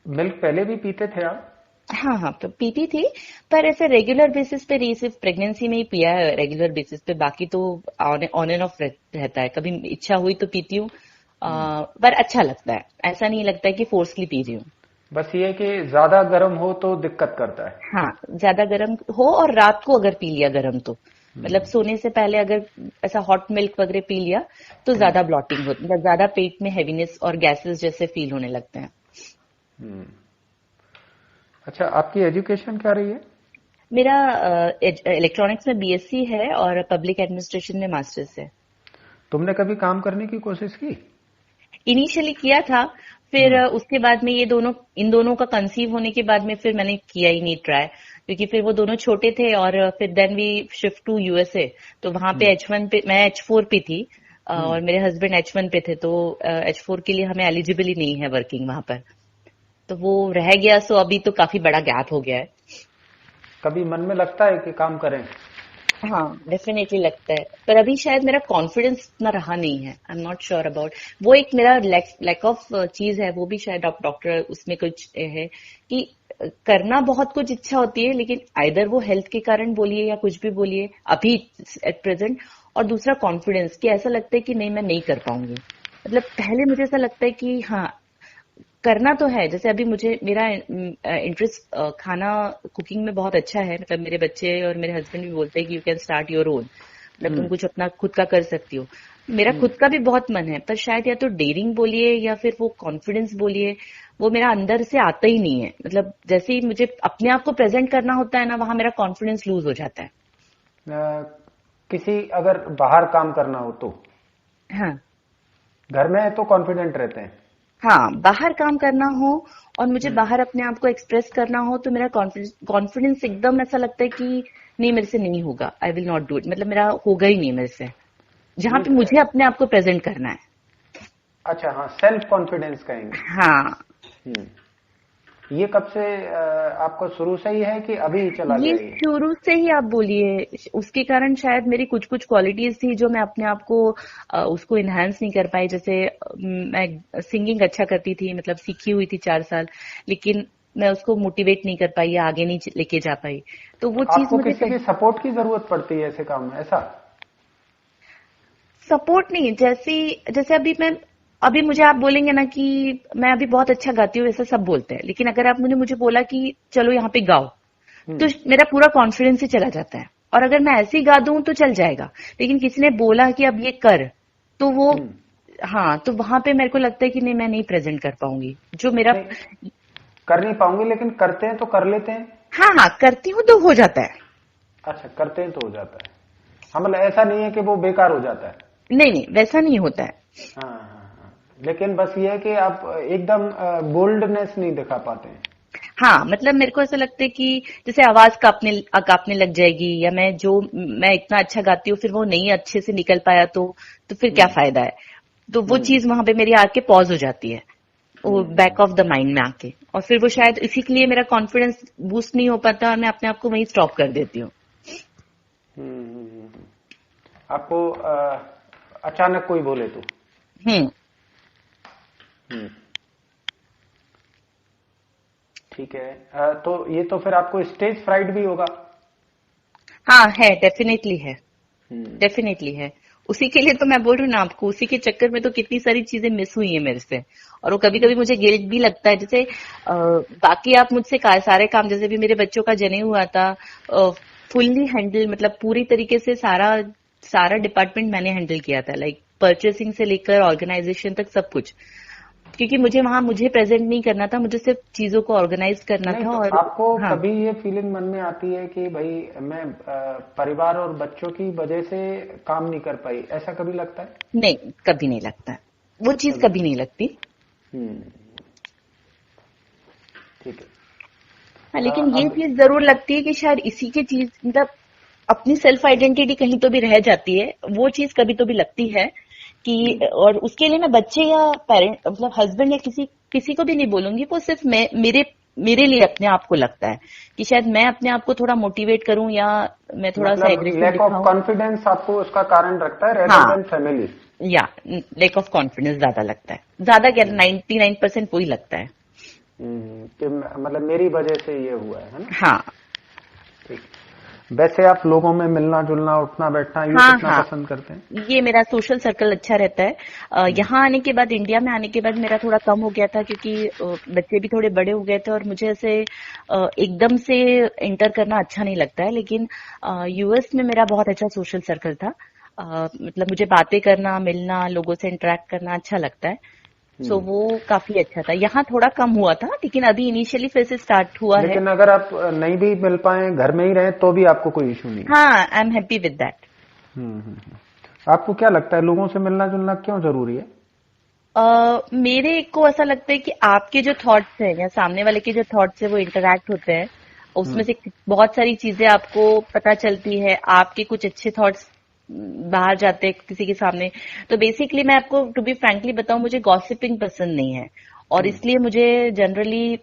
मिल्क पहले भी पीते थे आप? हाँ हाँ, तो पीती थी, पर ऐसे रेगुलर बेसिस पे नहीं, सिर्फ प्रेगनेंसी में ही पिया है रेगुलर बेसिस पे, बाकी तो ऑन एंड ऑफ रहता है, कभी इच्छा हुई तो पीती हूँ। पर अच्छा लगता है, ऐसा नहीं लगता है कि फोर्सली पी रही हूँ। बस ये है कि ज्यादा गर्म हो तो दिक्कत करता है। हाँ, ज्यादा गर्म हो और रात को अगर पी लिया गर्म तो, मतलब सोने से पहले अगर ऐसा हॉट मिल्क वगैरह पी लिया तो हम्म। ज्यादा ब्लॉटिंग होती, मतलब ज्यादा पेट में हैवीनेस और गैसेस जैसे फील होने लगते हैं। हम्म। अच्छा, आपकी एजुकेशन क्या रही है? मेरा इलेक्ट्रॉनिक्स में बीएससी है और पब्लिक एडमिनिस्ट्रेशन में मास्टर्स है। तुमने कभी काम करने की कोशिश की? इनिशियली किया था, फिर हम्म। उसके बाद में ये दोनों, इन दोनों का कंसीव होने के बाद में फिर मैंने किया ही नहीं ट्राई, क्योंकि फिर वो दोनों छोटे थे और फिर then we shift to USA, तो वहां पे हम्म। H1 पे, मैं H4 पे थी, हम्म। और मेरे हस्बैंड H1 पे थे, तो H4 के लिए हमें एलिजिबल ही नहीं है वर्किंग वहां पर। तो वो रह गया, सो अभी तो काफी बड़ा गैप हो गया है। कभी मन में लगता है कि काम करें? हाँ, डेफिनेटली लगता है, पर अभी शायद मेरा कॉन्फिडेंस इतना रहा नहीं है। I am not sure about वो, एक मेरा लैक ऑफ चीज है, वो भी शायद डॉक्टर उसमें कुछ है कि करना बहुत कुछ इच्छा होती है, लेकिन आइदर वो हेल्थ के कारण बोलिए या कुछ भी बोलिए अभी एट प्रेजेंट, और दूसरा कॉन्फिडेंस कि ऐसा लगता है कि नहीं मैं नहीं कर पाऊंगी। मतलब पहले मुझे ऐसा लगता है कि हाँ करना तो है, जैसे अभी मुझे मेरा इंटरेस्ट खाना कुकिंग में बहुत अच्छा है, मतलब मेरे बच्चे और मेरे हस्बैंड भी बोलते हैं कि you can start your own, मतलब तुम हम्म। कुछ अपना खुद का कर सकती हो। मेरा हम्म। खुद का भी बहुत मन है, पर शायद या तो डेयरिंग बोलिए या फिर वो कॉन्फिडेंस बोलिए, वो मेरा अंदर से आता ही नहीं है। मतलब जैसे ही मुझे अपने आप को प्रेजेंट करना होता है ना, वहां मेरा कॉन्फिडेंस लूज हो जाता है। किसी अगर बाहर काम करना हो तो? हाँ। घर में तो कॉन्फिडेंट रहते हैं। हाँ, बाहर काम करना हो और मुझे हम्म। बाहर अपने आप को एक्सप्रेस करना हो तो मेरा कॉन्फिडेंस एकदम ऐसा लगता है कि नहीं मेरे से नहीं होगा, I will not do it, मतलब मेरा होगा ही नहीं मेरे से, जहां नहीं। पे मुझे अपने आप को प्रेजेंट करना है। अच्छा, हाँ, सेल्फ कॉन्फिडेंस कहेंगे। हाँ, हम्म। ये कब से आपको शुरू से ही है कि अभी चला ये गया ये? शुरू से ही आप बोलिए, उसके कारण शायद मेरी कुछ कुछ क्वालिटीज थी जो मैं अपने आप को उसको इनहेंस नहीं कर पाई। जैसे मैं सिंगिंग अच्छा करती थी, मतलब सीखी हुई थी 4 साल, लेकिन मैं उसको मोटिवेट नहीं कर पाई या आगे नहीं लेके जा पाई। तो वो चीज आपको मुझे किसी की सपोर्ट की जरूरत पड़ती है ऐसे काम में, ऐसा? सपोर्ट नहीं, जैसे जैसे अभी मुझे आप बोलेंगे ना कि मैं अभी बहुत अच्छा गाती हूँ, ऐसा सब बोलते हैं, लेकिन अगर आप मुझे बोला कि चलो यहाँ पे गाओ, तो हम्म। मेरा पूरा कॉन्फिडेंस ही चला जाता है। और अगर मैं ऐसे ही गा दूं तो चल जाएगा, लेकिन किसी ने बोला कि अब ये कर, तो वो, हम्म। हाँ, तो वहां पे मेरे को लगता है कि नहीं मैं नहीं प्रेजेंट कर पाऊंगी जो मेरा। नहीं, कर नहीं पाऊंगी, लेकिन करते हैं तो कर लेते हैं। हाँ हाँ, करती हूँ तो हो जाता है। अच्छा, करते हैं तो हो जाता है। हाँ, मतलब ऐसा नहीं है कि वो बेकार हो जाता है। नहीं नहीं, वैसा नहीं होता है। हाँ हाँ हाँ। लेकिन बस ये है कि आप एकदम बोल्डनेस नहीं दिखा पाते हैं। हाँ, मतलब मेरे को ऐसा लगता है कि जैसे आवाज कांपने कांपने लग जाएगी, या मैं इतना अच्छा गाती हूँ फिर वो नहीं अच्छे से निकल पाया तो फिर क्या हम्म। फायदा है। तो वो हम्म। चीज वहां पे मेरी आके पॉज हो जाती है, वो हम्म। बैक ऑफ द माइंड में आके, और फिर वो शायद इसी के लिए मेरा कॉन्फिडेंस बूस्ट नहीं हो पाता और मैं अपने आप को वहीं स्टॉप कर देती हूँ। आपको अचानक कोई बोले तो? हम्म। हम्म। ठीक है। तो ये तो फिर आपको स्टेज फ्राइट भी होगा? हाँ है, डेफिनेटली है, हम्म। डेफिनेटली है। उसी के लिए तो मैं बोल रही हूँ ना आपको, उसी के चक्कर में तो कितनी सारी चीजें मिस हुई है मेरे से। और वो कभी कभी मुझे गिल्ट भी लगता है, जैसे बाकी आप मुझसे सारे काम, जैसे भी मेरे बच्चों का जनेऊ हुआ था, फुल्ली हैंडल, मतलब पूरी तरीके से सारा सारा डिपार्टमेंट मैंने हैंडल किया था, लाइक परचेसिंग से लेकर ऑर्गेनाइजेशन तक सब कुछ, क्योंकि मुझे प्रेजेंट नहीं करना था, मुझे सिर्फ चीजों को ऑर्गेनाइज करना नहीं, था। तो और आपको हाँ, कभी ये फीलिंग मन में आती है कि भाई मैं परिवार और बच्चों की वजह से काम नहीं कर पाई, ऐसा कभी लगता है? नहीं कभी नहीं लगता, वो चीज कभी कभी नहीं। नहीं लगती। हम्म। ठीक है। हाँ, लेकिन ये अब। चीज जरूर लगती है कि शायद इसी के चीज, मतलब अपनी सेल्फ आइडेंटिटी कहीं तो भी रह जाती है, वो चीज कभी तो भी लगती है कि, हम्म। और उसके लिए मैं बच्चे या पेरेंट, मतलब हस्बैंड या किसी किसी को भी नहीं बोलूंगी, वो सिर्फ मेरे मेरे लिए अपने आप को लगता है कि शायद मैं अपने आप को थोड़ा मोटिवेट करूं, या मैं थोड़ा सा मतलब एग्रेसिव लैक ऑफ दिखाऊं। कॉन्फिडेंस आपको उसका कारण रखता है रेदर हाँ, देन फैमिली? या लैक ऑफ कॉन्फिडेंस ज्यादा लगता है, ज्यादा क्या 99% वही लगता है। कि मतलब मेरी वजह से ये हुआ है ना? हाँ ठीक। वैसे आप लोगों में मिलना जुलना, उठना बैठना, ये हाँ कितना हाँ, पसंद करते हैं? ये मेरा सोशल सर्कल अच्छा रहता है। हम्म। यहाँ आने के बाद, इंडिया में आने के बाद मेरा थोड़ा कम हो गया था, क्योंकि बच्चे भी थोड़े बड़े हो गए थे और मुझे ऐसे एकदम से इंटर करना अच्छा नहीं लगता है। लेकिन यूएस में मेरा बहुत अच्छा सोशल सर्कल था। मतलब मुझे बातें करना, मिलना, लोगों से इंटरेक्ट करना अच्छा लगता है। सो हम्म। वो काफी अच्छा था। यहाँ थोड़ा कम हुआ था, लेकिन अभी इनिशियली फिर से स्टार्ट हुआ है। लेकिन अगर आप नहीं भी मिल पाए, घर में ही रहे, तो भी आपको कोई इशू नहीं है? हाँ, I am happy with that. आपको क्या लगता है लोगों से मिलना जुलना क्यों जरूरी है? मेरे को ऐसा लगता है कि आपके जो थॉट्स हैं या सामने वाले के जो थॉट्स है वो इंटरैक्ट होते हैं, उसमें हम्म। से बहुत सारी चीजें आपको पता चलती है, आपके कुछ अच्छे थॉट्स बाहर जाते हैं किसी के सामने। तो बेसिकली मैं आपको टू बी फ्रैंकली बताऊं, मुझे गॉसिपिंग पसंद नहीं है, और इसलिए मुझे जनरली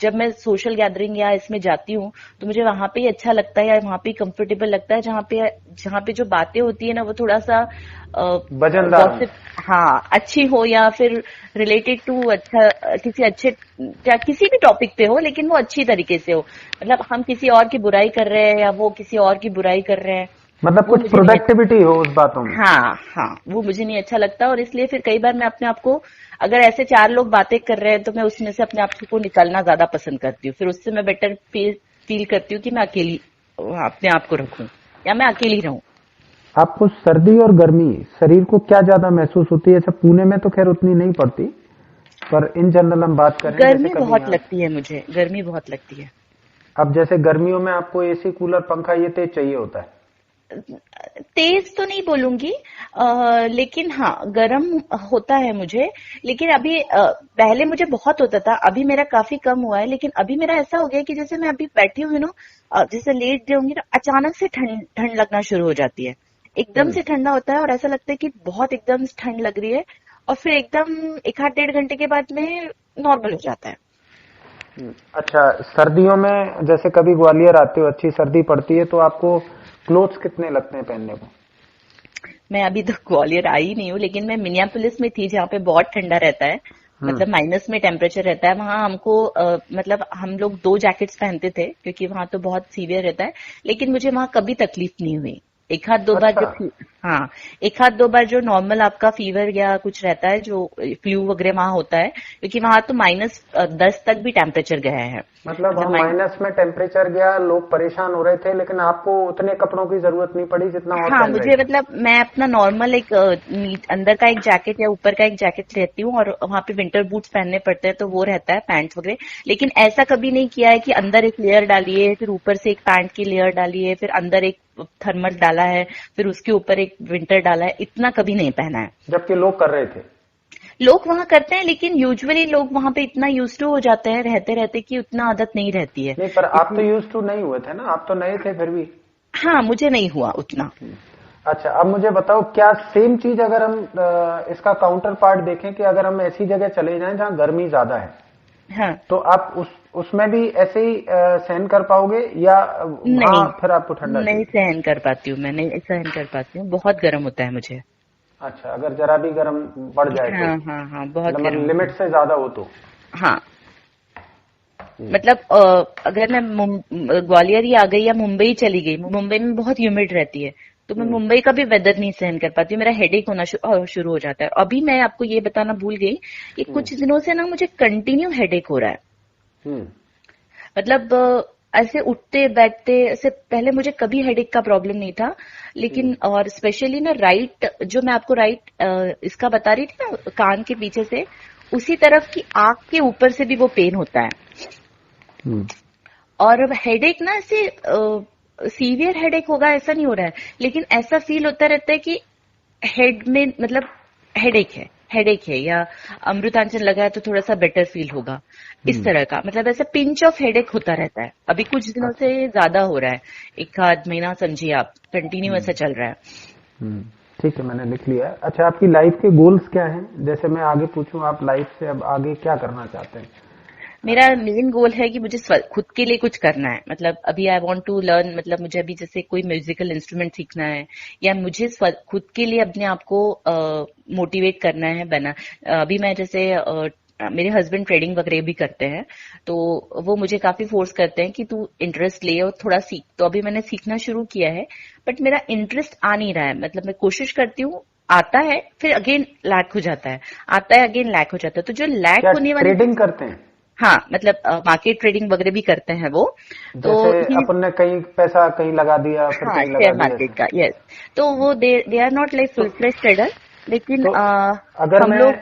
जब मैं सोशल गैदरिंग या इसमें जाती हूँ तो मुझे वहां पे ही अच्छा लगता है या वहां पे कंफर्टेबल लगता है जहाँ पे जो बातें होती है ना वो थोड़ा सा वजनदार हो। गॉसिप, हाँ, अच्छी हो या फिर रिलेटेड टू अच्छा किसी अच्छे या किसी भी टॉपिक पे हो, लेकिन वो अच्छी तरीके से हो। मतलब हम किसी और की बुराई कर रहे हैं या वो किसी और की बुराई कर रहे हैं, मतलब वो कुछ मुझे नहीं अच्छा। प्रोडक्टिविटी हो उस बातों में। हाँ हाँ, वो मुझे नहीं अच्छा लगता और इसलिए फिर कई बार मैं अपने आप को, अगर ऐसे चार लोग बातें कर रहे हैं तो मैं उसमें से अपने आप को निकालना ज्यादा पसंद करती हूँ। फिर उससे मैं बेटर फील करती हूँ कि मैं अकेली अपने आप को रखूं या मैं अकेली रहूं। आपको सर्दी और गर्मी शरीर को क्या ज्यादा महसूस होती है? ऐसे पुणे में तो खैर उतनी नहीं पड़ती, पर इन जनरल हम बात करें जैसे गर्मी कभी बहुत यहाँ। लगती है मुझे, गर्मी बहुत लगती है। अब जैसे गर्मियों में आपको एसी कूलर पंखा ये तेज चाहिए होता है। तेज तो नहीं बोलूंगी, लेकिन हाँ गर्म होता है मुझे। लेकिन अभी पहले मुझे बहुत होता था, अभी मेरा काफी कम हुआ है। लेकिन अभी मेरा ऐसा हो गया कि जैसे मैं अभी बैठी हुई ना, जैसे लेट जाऊंगी ना, अचानक से ठंड ठंड लगना शुरू हो जाती है। एकदम हम्म। से ठंडा होता है और ऐसा लगता है कि बहुत एकदम से ठंड लग रही है, और फिर एकदम एक आध डेढ़ घंटे के बाद में नॉर्मल हो जाता है। अच्छा, सर्दियों में जैसे कभी ग्वालियर आते हो, अच्छी सर्दी पड़ती है, तो आपको क्लोथ्स कितने लगते हैं पहनने को? मैं अभी तो ग्वालियर आई नहीं हूँ, लेकिन मैं मिनियापोलिस में थी जहाँ पे बहुत ठंडा रहता है। हम्म। मतलब माइनस में टेम्परेचर रहता है वहां। हमको मतलब हम लोग 2 जैकेट्स पहनते थे क्योंकि वहां तो बहुत सीवियर रहता है। लेकिन मुझे वहां कभी तकलीफ नहीं हुई। एक हाथ दो बार अच्छा। जो हाँ, एक हाथ दो बार जो नॉर्मल आपका फीवर या कुछ रहता है, जो फ्लू वगैरह वहां होता है, क्योंकि वहां तो -10 तक भी टेम्परेचर गया है। मतलब मतलब हम माइनस में टेम्परेचर गया, लोग परेशान हो रहे थे, लेकिन आपको उतने कपड़ों की जरूरत नहीं पड़ी जितना और हाँ, पहन रहे मुझे थे। मतलब मैं अपना नॉर्मल एक अंदर का एक जैकेट या ऊपर का एक जैकेट लेती हूँ, और वहां पे विंटर बूट्स पहनने पड़ते हैं तो वो रहता है, पैंट्स वगैरह। लेकिन ऐसा कभी नहीं किया है कि अंदर एक लेयर डालिए, फिर ऊपर से एक पैंट की लेयर डालिए, फिर अंदर एक थर्मल डाला है, फिर उसके ऊपर एक विंटर डाला है, इतना कभी नहीं पहना है। जबकि लोग कर रहे थे। लोग वहां करते हैं, लेकिन यूजुअली लोग वहां पे इतना यूज टू हो जाते हैं रहते रहते कि उतना आदत नहीं रहती है। नहीं, पर आप तो इतनी, यूज टू नहीं हुए थे ना, आप तो नए थे फिर भी। हाँ, मुझे नहीं हुआ उतना। अच्छा, अब मुझे बताओ, क्या सेम चीज अगर हम इसका काउंटर पार्ट देखें कि अगर हम ऐसी जगह चले जाएं जहां गर्मी ज्यादा है, हाँ, तो आप उसमें भी ऐसे ही सहन कर पाओगे, या वहां नहीं, फिर आपको ठंडा नहीं चाहिए? सहन कर पाती हूँ, मैं नहीं सहन कर पाती हूँ, बहुत गर्म होता है मुझे। अच्छा, अगर जरा भी गर्म बढ़ जाए तो, हाँ हाँ हाँ, बहुत मतलब गर्म होता लिमिट है। से ज्यादा हो तो? हाँ, मतलब अगर मैं ग्वालियर ही आ गई या मुंबई चली गई, मुंबई में बहुत ह्यूमिड रहती है, तो मैं हम्म। मुंबई का भी वेदर नहीं सहन कर पाती हूँ, मेरा हेडेक होना शुरू हो जाता है। अभी मैं आपको ये बताना भूल गई कि हम्म। कुछ दिनों से ना मुझे कंटिन्यू हेडेक हो रहा है। हम्म। मतलब ऐसे उठते बैठते, ऐसे पहले मुझे कभी हेडेक का प्रॉब्लम नहीं था, हम्म। लेकिन और स्पेशली ना राइट, जो मैं आपको राइट इसका बता रही थी ना, कान के पीछे से, उसी तरफ की आंख के ऊपर से भी वो पेन होता है। हम्म। और हेडेक ना ऐसे सीवियर हेडेक होगा ऐसा नहीं हो रहा है, लेकिन ऐसा फील होता रहता है कि हेड में, मतलब हेडेक है या अमृतांचन लगा है तो थोड़ा सा बेटर फील होगा, इस हम्म। तरह का। मतलब ऐसा पिंच ऑफ हेडेक होता रहता है, अभी कुछ दिनों अच्छा। से ज्यादा हो रहा है। एक आध महीना समझिए आप, कंटिन्यू हम्म। ऐसा चल रहा है। हम्म। ठीक है, मैंने लिख लिया है। अच्छा, आपकी लाइफ के गोल्स क्या हैं? जैसे मैं आगे पूछूं, आप लाइफ से अब आगे क्या करना चाहते हैं? मेरा मेन गोल है कि मुझे खुद के लिए कुछ करना है। मतलब अभी आई वांट टू लर्न, मतलब मुझे अभी जैसे कोई म्यूजिकल इंस्ट्रूमेंट सीखना है, या मुझे खुद के लिए अपने आप को मोटिवेट करना है बना। अभी मैं जैसे मेरे हस्बैंड ट्रेडिंग वगैरह भी करते हैं, तो वो मुझे काफी फोर्स करते हैं कि तू इंटरेस्ट ले और थोड़ा सीख। तो अभी मैंने सीखना शुरू किया है, बट मेरा इंटरेस्ट आ नहीं रहा है। मतलब मैं कोशिश करती हूँ, आता है फिर अगेन लैक हो जाता है, आता है अगेन लैक हो जाता है। तो जो लैक क्या होने वाली, ट्रेडिंग करते हैं? हाँ, मतलब मार्केट ट्रेडिंग वगैरह भी करते हैं वो। तो जैसे ही, अपन ने कहीं पैसा कहीं लगा दिया, फिर हाँ, कहीं लगा शेयर दिया मार्केट ऐसे? का, यस। तो वो दे आर नॉट लाइक तो फुल फ्लेज ट्रेडर, लेकिन तो अगर हम मैं लोग,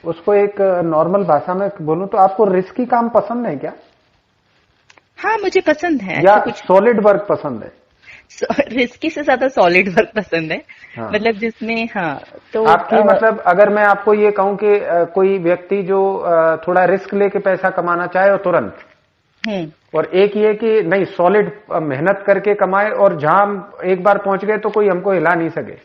उसको एक नॉर्मल भाषा में बोलूं, तो आपको रिस्की काम पसंद है क्या, हाँ, मुझे पसंद है या ऐसा कुछ। सॉलिड वर्क पसंद है? रिस्की से ज्यादा सॉलिड वर्क पसंद है, हाँ। मतलब जिसमें, हाँ, तो आपकी मतलब अगर मैं आपको ये कहूं कि कोई व्यक्ति जो थोड़ा रिस्क लेके पैसा कमाना चाहे और तुरंत, हम्म, और एक ये कि नहीं, सॉलिड मेहनत करके कमाए और जहां हम एक बार पहुंच गए तो कोई हमको हिला नहीं सके।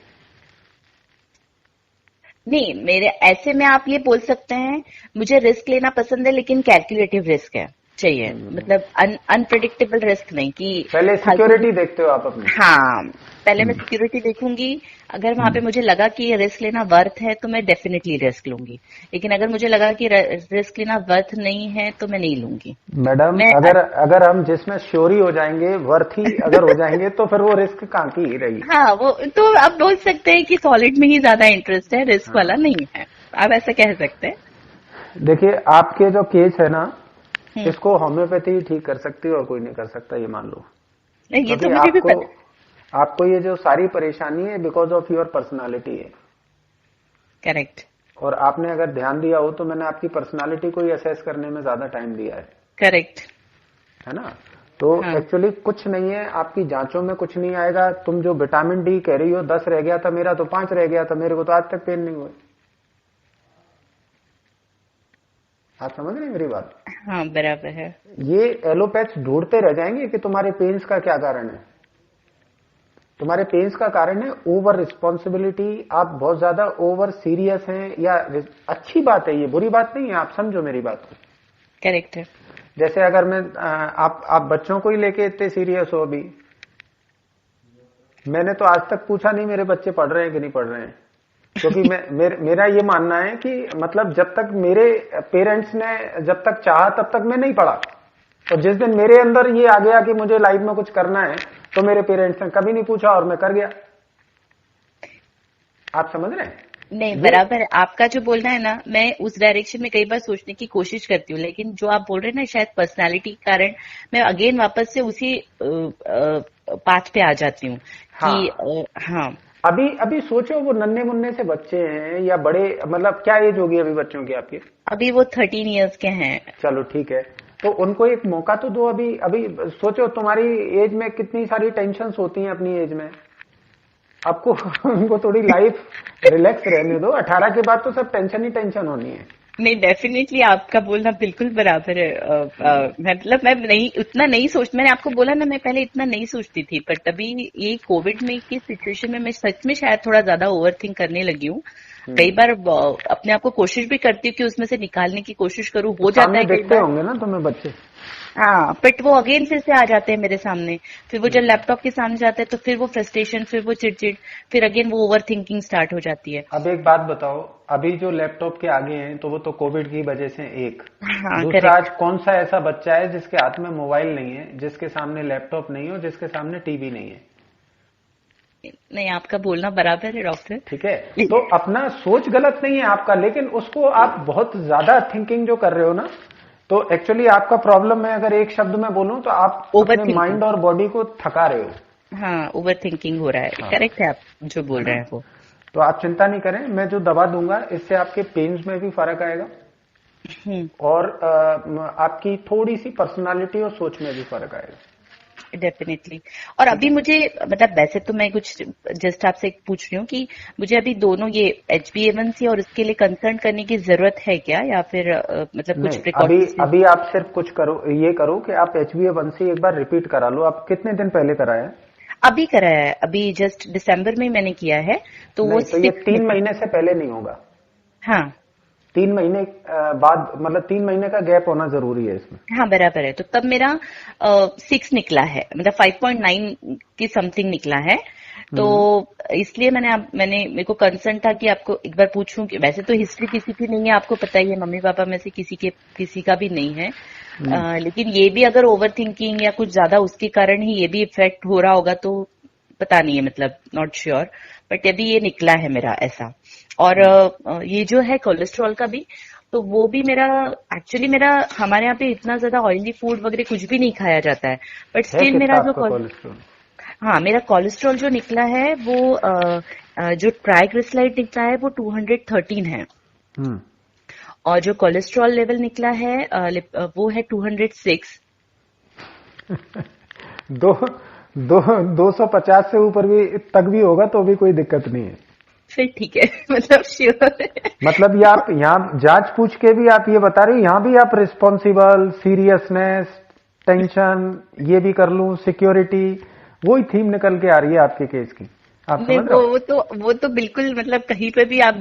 नहीं, मेरे ऐसे में आप ये बोल सकते हैं, मुझे रिस्क लेना पसंद है लेकिन कैलकुलेटिव रिस्क है चाहिए, मतलब अनप्रिडिक्टेबल रिस्क नहीं कि पहले फालतू। सिक्योरिटी देखते हो आप अपनी। हाँ, पहले मैं हम्म, सिक्योरिटी देखूंगी। अगर वहां पे हम्म। मुझे लगा कि ये रिस्क लेना वर्थ है तो मैं डेफिनेटली रिस्क लूंगी, लेकिन अगर मुझे लगा कि रिस्क लेना वर्थ नहीं है तो मैं नहीं लूंगी। मैडम, मैं अगर अगर हम जिसमें श्योरी हो जाएंगे, वर्थ ही अगर हो जाएंगे, तो फिर वो रिस्क कहाँ की रही। हाँ, वो तो आप बोल सकते हैं कि सॉलिड में ही ज्यादा इंटरेस्ट है, रिस्क वाला हाँ, नहीं है। आप ऐसा कह सकते हैं। देखिए आपके जो केस है ना, हम्म। इसको होम्योपैथी ही ठीक कर सकती है और कोई नहीं कर सकता, ये मान लो। नहीं, ये तो क्योंकि मुझे भी आपको पता। आपको ये जो सारी परेशानी है बिकॉज ऑफ योर पर्सनालिटी है। करेक्ट। और आपने अगर ध्यान दिया हो तो मैंने आपकी पर्सनालिटी को ही असेस करने में ज्यादा टाइम दिया करेक्ट। है ना। तो हाँ। एक्चुअली कुछ नहीं है, आपकी जांचों में कुछ नहीं आएगा। तुम जो विटामिन डी कह रही हो 10 रह गया था, मेरा तो 5 रह गया था, मेरे को तो आज तक पेन नहीं हुआ। आप समझ रहे हैं मेरी बात। हाँ, बराबर है। ये एलोपैथ्स ढूंढते रह जाएंगे कि तुम्हारे पेन्स का क्या कारण है। तुम्हारे पेन्स का कारण है ओवर रिस्पॉन्सिबिलिटी। आप बहुत ज्यादा ओवर सीरियस हैं, या अच्छी बात है, ये बुरी बात नहीं है, आप समझो मेरी बात को। करेक्ट है। जैसे अगर मैं आप बच्चों को ही लेके इतने सीरियस हो अभी। मैंने तो आज तक पूछा नहीं मेरे बच्चे पढ़ रहे हैं कि नहीं पढ़ रहे हैं, क्योंकि मेरा ये मानना है कि मतलब जब तक मेरे पेरेंट्स ने जब तक चाहा तब तक मैं नहीं पढ़ा। और जिस दिन मेरे अंदर ये आ गया कि मुझे लाइफ में कुछ करना है, तो मेरे पेरेंट्स ने कभी नहीं पूछा और मैं कर गया। आप समझ रहे हैं नहीं, ये। बराबर है आपका जो बोलना है ना, मैं उस डायरेक्शन में कई बार सोचने की कोशिश करती हूँ, लेकिन जो आप बोल रहे हैं ना, शायद पर्सनालिटी के कारण मैं अगेन वापस से उसी पाथ पे आ जाती हूँ कि हाँ, हाँ। अभी अभी सोचो वो नन्हे मुन्ने से बच्चे हैं या बड़े, मतलब क्या एज होगी अभी बच्चों की आपकी। अभी वो 13 इयर्स के हैं। चलो ठीक है, तो उनको एक मौका तो दो। अभी अभी सोचो तुम्हारी एज में कितनी सारी टेंशन्स होती हैं अपनी एज में। आपको उनको थोड़ी लाइफ रिलैक्स रहने दो। 18 के बाद तो सब टेंशन ही टेंशन होनी है। नहीं, डेफिनेटली आपका बोलना बिल्कुल बराबर है। मतलब मैं नहीं उतना नहीं सोच, मैंने आपको बोला ना, मैं पहले इतना नहीं सोचती थी, पर तभी ये कोविड में की सिचुएशन में मैं सच में शायद थोड़ा ज्यादा ओवर थिंक करने लगी हूँ। कई बार अपने आप को कोशिश भी करती हूँ कि उसमें से निकालने की कोशिश करूँ, तो हो जाता सामने है कई देखते बार। होंगे ना तुम्हें बच्चे। हाँ, बट वो अगेन फिर से आ जाते हैं मेरे सामने। फिर वो जब लैपटॉप के सामने जाते हैं तो फिर वो फ्रस्ट्रेशन, फिर वो चिड़चिड़, फिर अगेन वो ओवर थिंकिंग स्टार्ट हो जाती है। अब एक बात बताओ, अभी जो लैपटॉप के आगे हैं तो वो तो कोविड की वजह से एक। हाँ, दूसरा, आज करेक्ट। कौन सा ऐसा बच्चा है जिसके हाथ में मोबाइल नहीं है, जिसके सामने लैपटॉप नहीं हो, जिसके सामने टीवी नहीं है। नहीं, आपका बोलना बराबर है डॉक्टर। ठीक है, तो अपना सोच गलत नहीं है आपका, लेकिन उसको आप बहुत ज्यादा थिंकिंग जो कर रहे हो ना, तो एक्चुअली आपका प्रॉब्लम, मैं अगर एक शब्द में बोलूं तो आप ओवर अपने थिंकिंग। माइंड और बॉडी को थका रहे हो। हाँ, ओवर थिंकिंग हो रहा है। हाँ, करेक्ट है आप जो है बोल ना। रहे हैं वो। तो आप चिंता नहीं करें, मैं जो दवा दूंगा इससे आपके पेन्स में भी फर्क आएगा, हम्म। और आपकी थोड़ी सी पर्सनालिटी और सोच में भी फर्क आएगा। डेफिनेटली। और ठीक अभी है। मुझे, मतलब वैसे तो मैं कुछ जस्ट आपसे पूछ रही हूँ कि मुझे अभी दोनों ये HbA1c और इसके लिए कंसर्न करने की जरूरत है क्या, या फिर मतलब कुछ नहीं, अभी प्रिकॉशंस। अभी आप सिर्फ कुछ करो, ये करो कि आप HbA1c एक बार रिपीट करा लो। आप कितने दिन पहले कराया है। अभी कराया है, अभी जस्ट दिसंबर में मैंने किया है, तो वो नहीं, तो ये 6 तीन निकला। महीने से पहले नहीं होगा। हाँ। 3 महीने बाद, मतलब 3 महीने का गैप होना जरूरी है इसमें। हाँ, बराबर है। तो तब मेरा 6 निकला है, मतलब 5.9 की समथिंग निकला है। तो हम्म, इसलिए मैंने मेरे को कंसर्न था कि आपको एक बार पूछूं कि वैसे तो हिस्ट्री किसी की नहीं है, आपको पता ही है, मम्मी पापा में से किसी का भी नहीं है। हम्म। लेकिन ये भी अगर ओवर थिंकिंग या कुछ ज्यादा उसके कारण ही ये भी इफेक्ट हो रहा होगा तो पता नहीं है, मतलब नॉट श्योर। बट अभी ये निकला है मेरा ऐसा। और ये जो है कोलेस्ट्रॉल का भी, तो वो भी मेरा, एक्चुअली मेरा हमारे यहाँ पे इतना ज्यादा ऑयली फूड वगैरह कुछ भी नहीं खाया जाता है, बट है स्टिल मेरा कितना जो आपका कोलेस्ट्रॉल। हाँ, मेरा कोलेस्ट्रॉल जो निकला है वो जो ट्राइग्लिसराइड निकला है वो 213 है। हम्म। और जो कोलेस्ट्रॉल लेवल निकला है वो है 206। दो दो 250 से ऊपर भी तक भी होगा तो भी कोई दिक्कत नहीं है। फिर ठीक है। मतलब श्योर। मतलब ये आप यहाँ जांच पूछ के भी आप ये बता रहे हो, यहाँ भी आप रिस्पॉन्सिबल, सीरियसनेस, टेंशन, ये भी कर लूं, सिक्योरिटी, वही थीम निकल के आ रही है आपके केस की। आप नहीं, समझ रहे हो? वो तो बिल्कुल, मतलब कहीं पे भी आप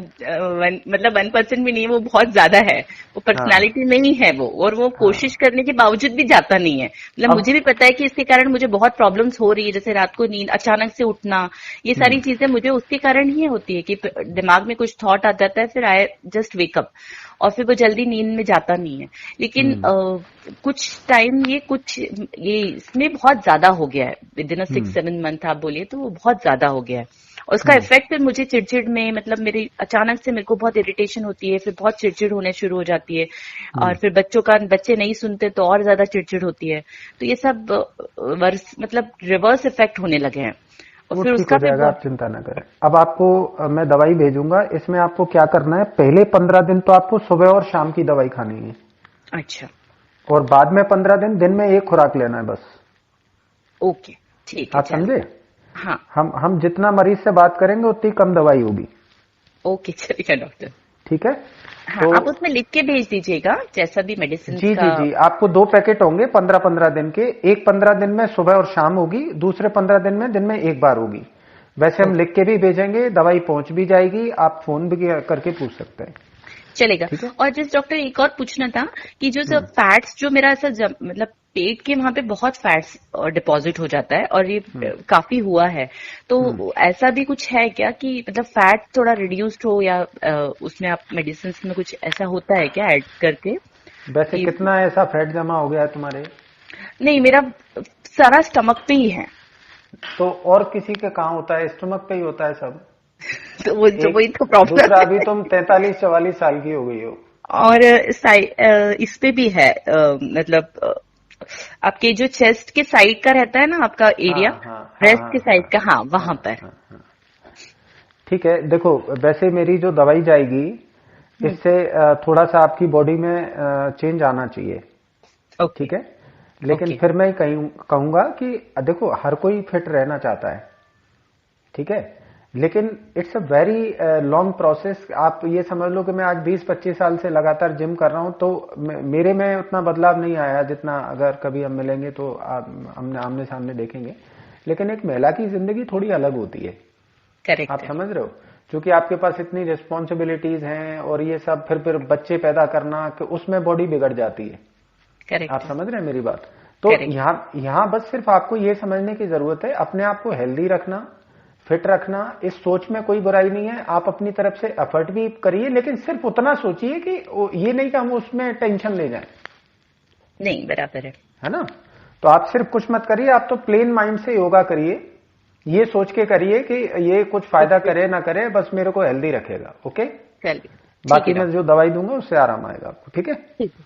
मतलब 1% भी नहीं है, वो बहुत ज्यादा है। वो हाँ पर्सनालिटी में ही है वो, और वो कोशिश हाँ। करने के बावजूद भी जाता नहीं है। मतलब अब मुझे भी पता है कि इसके कारण मुझे बहुत प्रॉब्लम्स हो रही है, जैसे रात को नींद अचानक से उठना, ये सारी चीजें मुझे उसके कारण ही होती है कि दिमाग में कुछ थॉट आ जाता है, फिर आई जस्ट वेकअप, और फिर वो जल्दी नींद में जाता नहीं है। लेकिन हम्म कुछ टाइम ये इसमें बहुत ज्यादा हो गया है, विद इन 6-7 मंथ आप बोलिए तो वो बहुत ज्यादा हो गया है। और उसका हम्म इफेक्ट फिर मुझे चिड़चिड़ में, मतलब मेरी अचानक से मेरे को बहुत इरिटेशन होती है, फिर बहुत चिड़चिड़ होने शुरू हो जाती है। और हम्म। फिर बच्चे नहीं सुनते तो और ज्यादा चिड़चिड़ होती है। तो ये सब वर्स मतलब रिवर्स इफेक्ट होने लगे हैं, और वो फिर ठीक उसका हो फिर जाएगा, बहुत। आप चिंता ना करें। अब आपको मैं दवाई भेजूंगा, इसमें आपको क्या करना है, पहले 15 दिन तो आपको सुबह और शाम की दवाई खानी है, अच्छा। और बाद में 15 दिन दिन में एक खुराक लेना है बस। ओके, ठीक है, आप समझे? चलेगा। हाँ। हम जितना मरीज से बात करेंगे उतनी कम दवाई होगी। ओके, चलेगा डॉक्टर। ठीक है? हाँ, तो आप उसमें लिख के भेज दीजिएगा जैसा भी मेडिसिन जी का। जी जी, आपको 2 पैकेट होंगे 15-15 दिन के। एक 15 दिन में सुबह और शाम होगी, दूसरे 15 दिन में दिन में एक बार होगी। वैसे हम ओके, लिख के भी भेजेंगे, दवाई पहुंच भी जाएगी, आप फोन भी करके पूछ सकते हैं। चलेगा। ठीक है। और जिस डॉक्टर, एक और पूछना था कि जो सब हम्म फैट्स, जो मेरा ऐसा मतलब पेट के वहां पे बहुत फैट्स डिपॉजिट हो जाता है, और ये हम्म काफी हुआ है। हम्म। तो ऐसा भी कुछ है क्या कि मतलब फैट थोड़ा रिड्यूस्ड हो, या उसमें आप मेडिसिन में कुछ ऐसा होता है क्या ऐड करके वैसे कि? कितना ऐसा फैट जमा हो गया है तुम्हारे? नहीं, मेरा सारा स्टमक पे ही है। तो और किसी के कहाँ होता है, स्टमक पे ही होता है सब। तो वो जो एक वही तो प्रॉब्लम दूसरा, अभी है। तुम 43-44 साल की हो गई हो। और इस पे भी है, मतलब आपके जो चेस्ट के साइड का रहता है ना आपका हाँ एरिया, हाँ हाँ ब्रेस्ट हाँ के हाँ साइड का, हाँ हाँ वहां पर। हाँ हाँ। ठीक है, देखो वैसे मेरी जो दवाई जाएगी, हम्म। इससे थोड़ा सा आपकी बॉडी में चेंज आना चाहिए। ओके। ठीक है। लेकिन ओके। फिर मैं कहूंगा कि देखो हर कोई फिट रहना चाहता है। ठीक है। लेकिन it's a very long process. आप ये समझ लो कि मैं आज 20-25 साल से लगातार जिम कर रहा हूं, तो मेरे में उतना बदलाव नहीं आया जितना अगर कभी हम मिलेंगे तो हमने आमने सामने देखेंगे। लेकिन एक महिला की जिंदगी थोड़ी अलग होती है। करेक्ट आप है। समझ रहे हो? क्योंकि आपके पास इतनी रिस्पॉन्सिबिलिटीज हैं और ये सब, फिर बच्चे पैदा करना, कि उसमें बॉडी बिगड़ जाती है। आप करेक्ट है। समझ रहे हैं मेरी बात? तो करेक्ट। यहां बस सिर्फ आपको ये समझने की जरूरत है, अपने आप को हेल्दी रखना, फिट रखना। इस सोच में कोई बुराई नहीं है, आप अपनी तरफ से एफर्ट भी करिए, लेकिन सिर्फ उतना सोचिए कि ये नहीं कि हम उसमें टेंशन ले जाएं। नहीं, बराबर है। है ना? तो आप सिर्फ कुछ मत करिए, आप तो प्लेन माइंड से योगा करिए, ये सोच के करिए कि ये कुछ फायदा कुछ भी। करे ना करे, बस मेरे को हेल्दी रखेगा। ओके। चलिए। ठीक बाकी है मैं डॉक्टर। जो दवाई दूंगा उससे आराम आएगा आपको। ठीक है। ठीक है।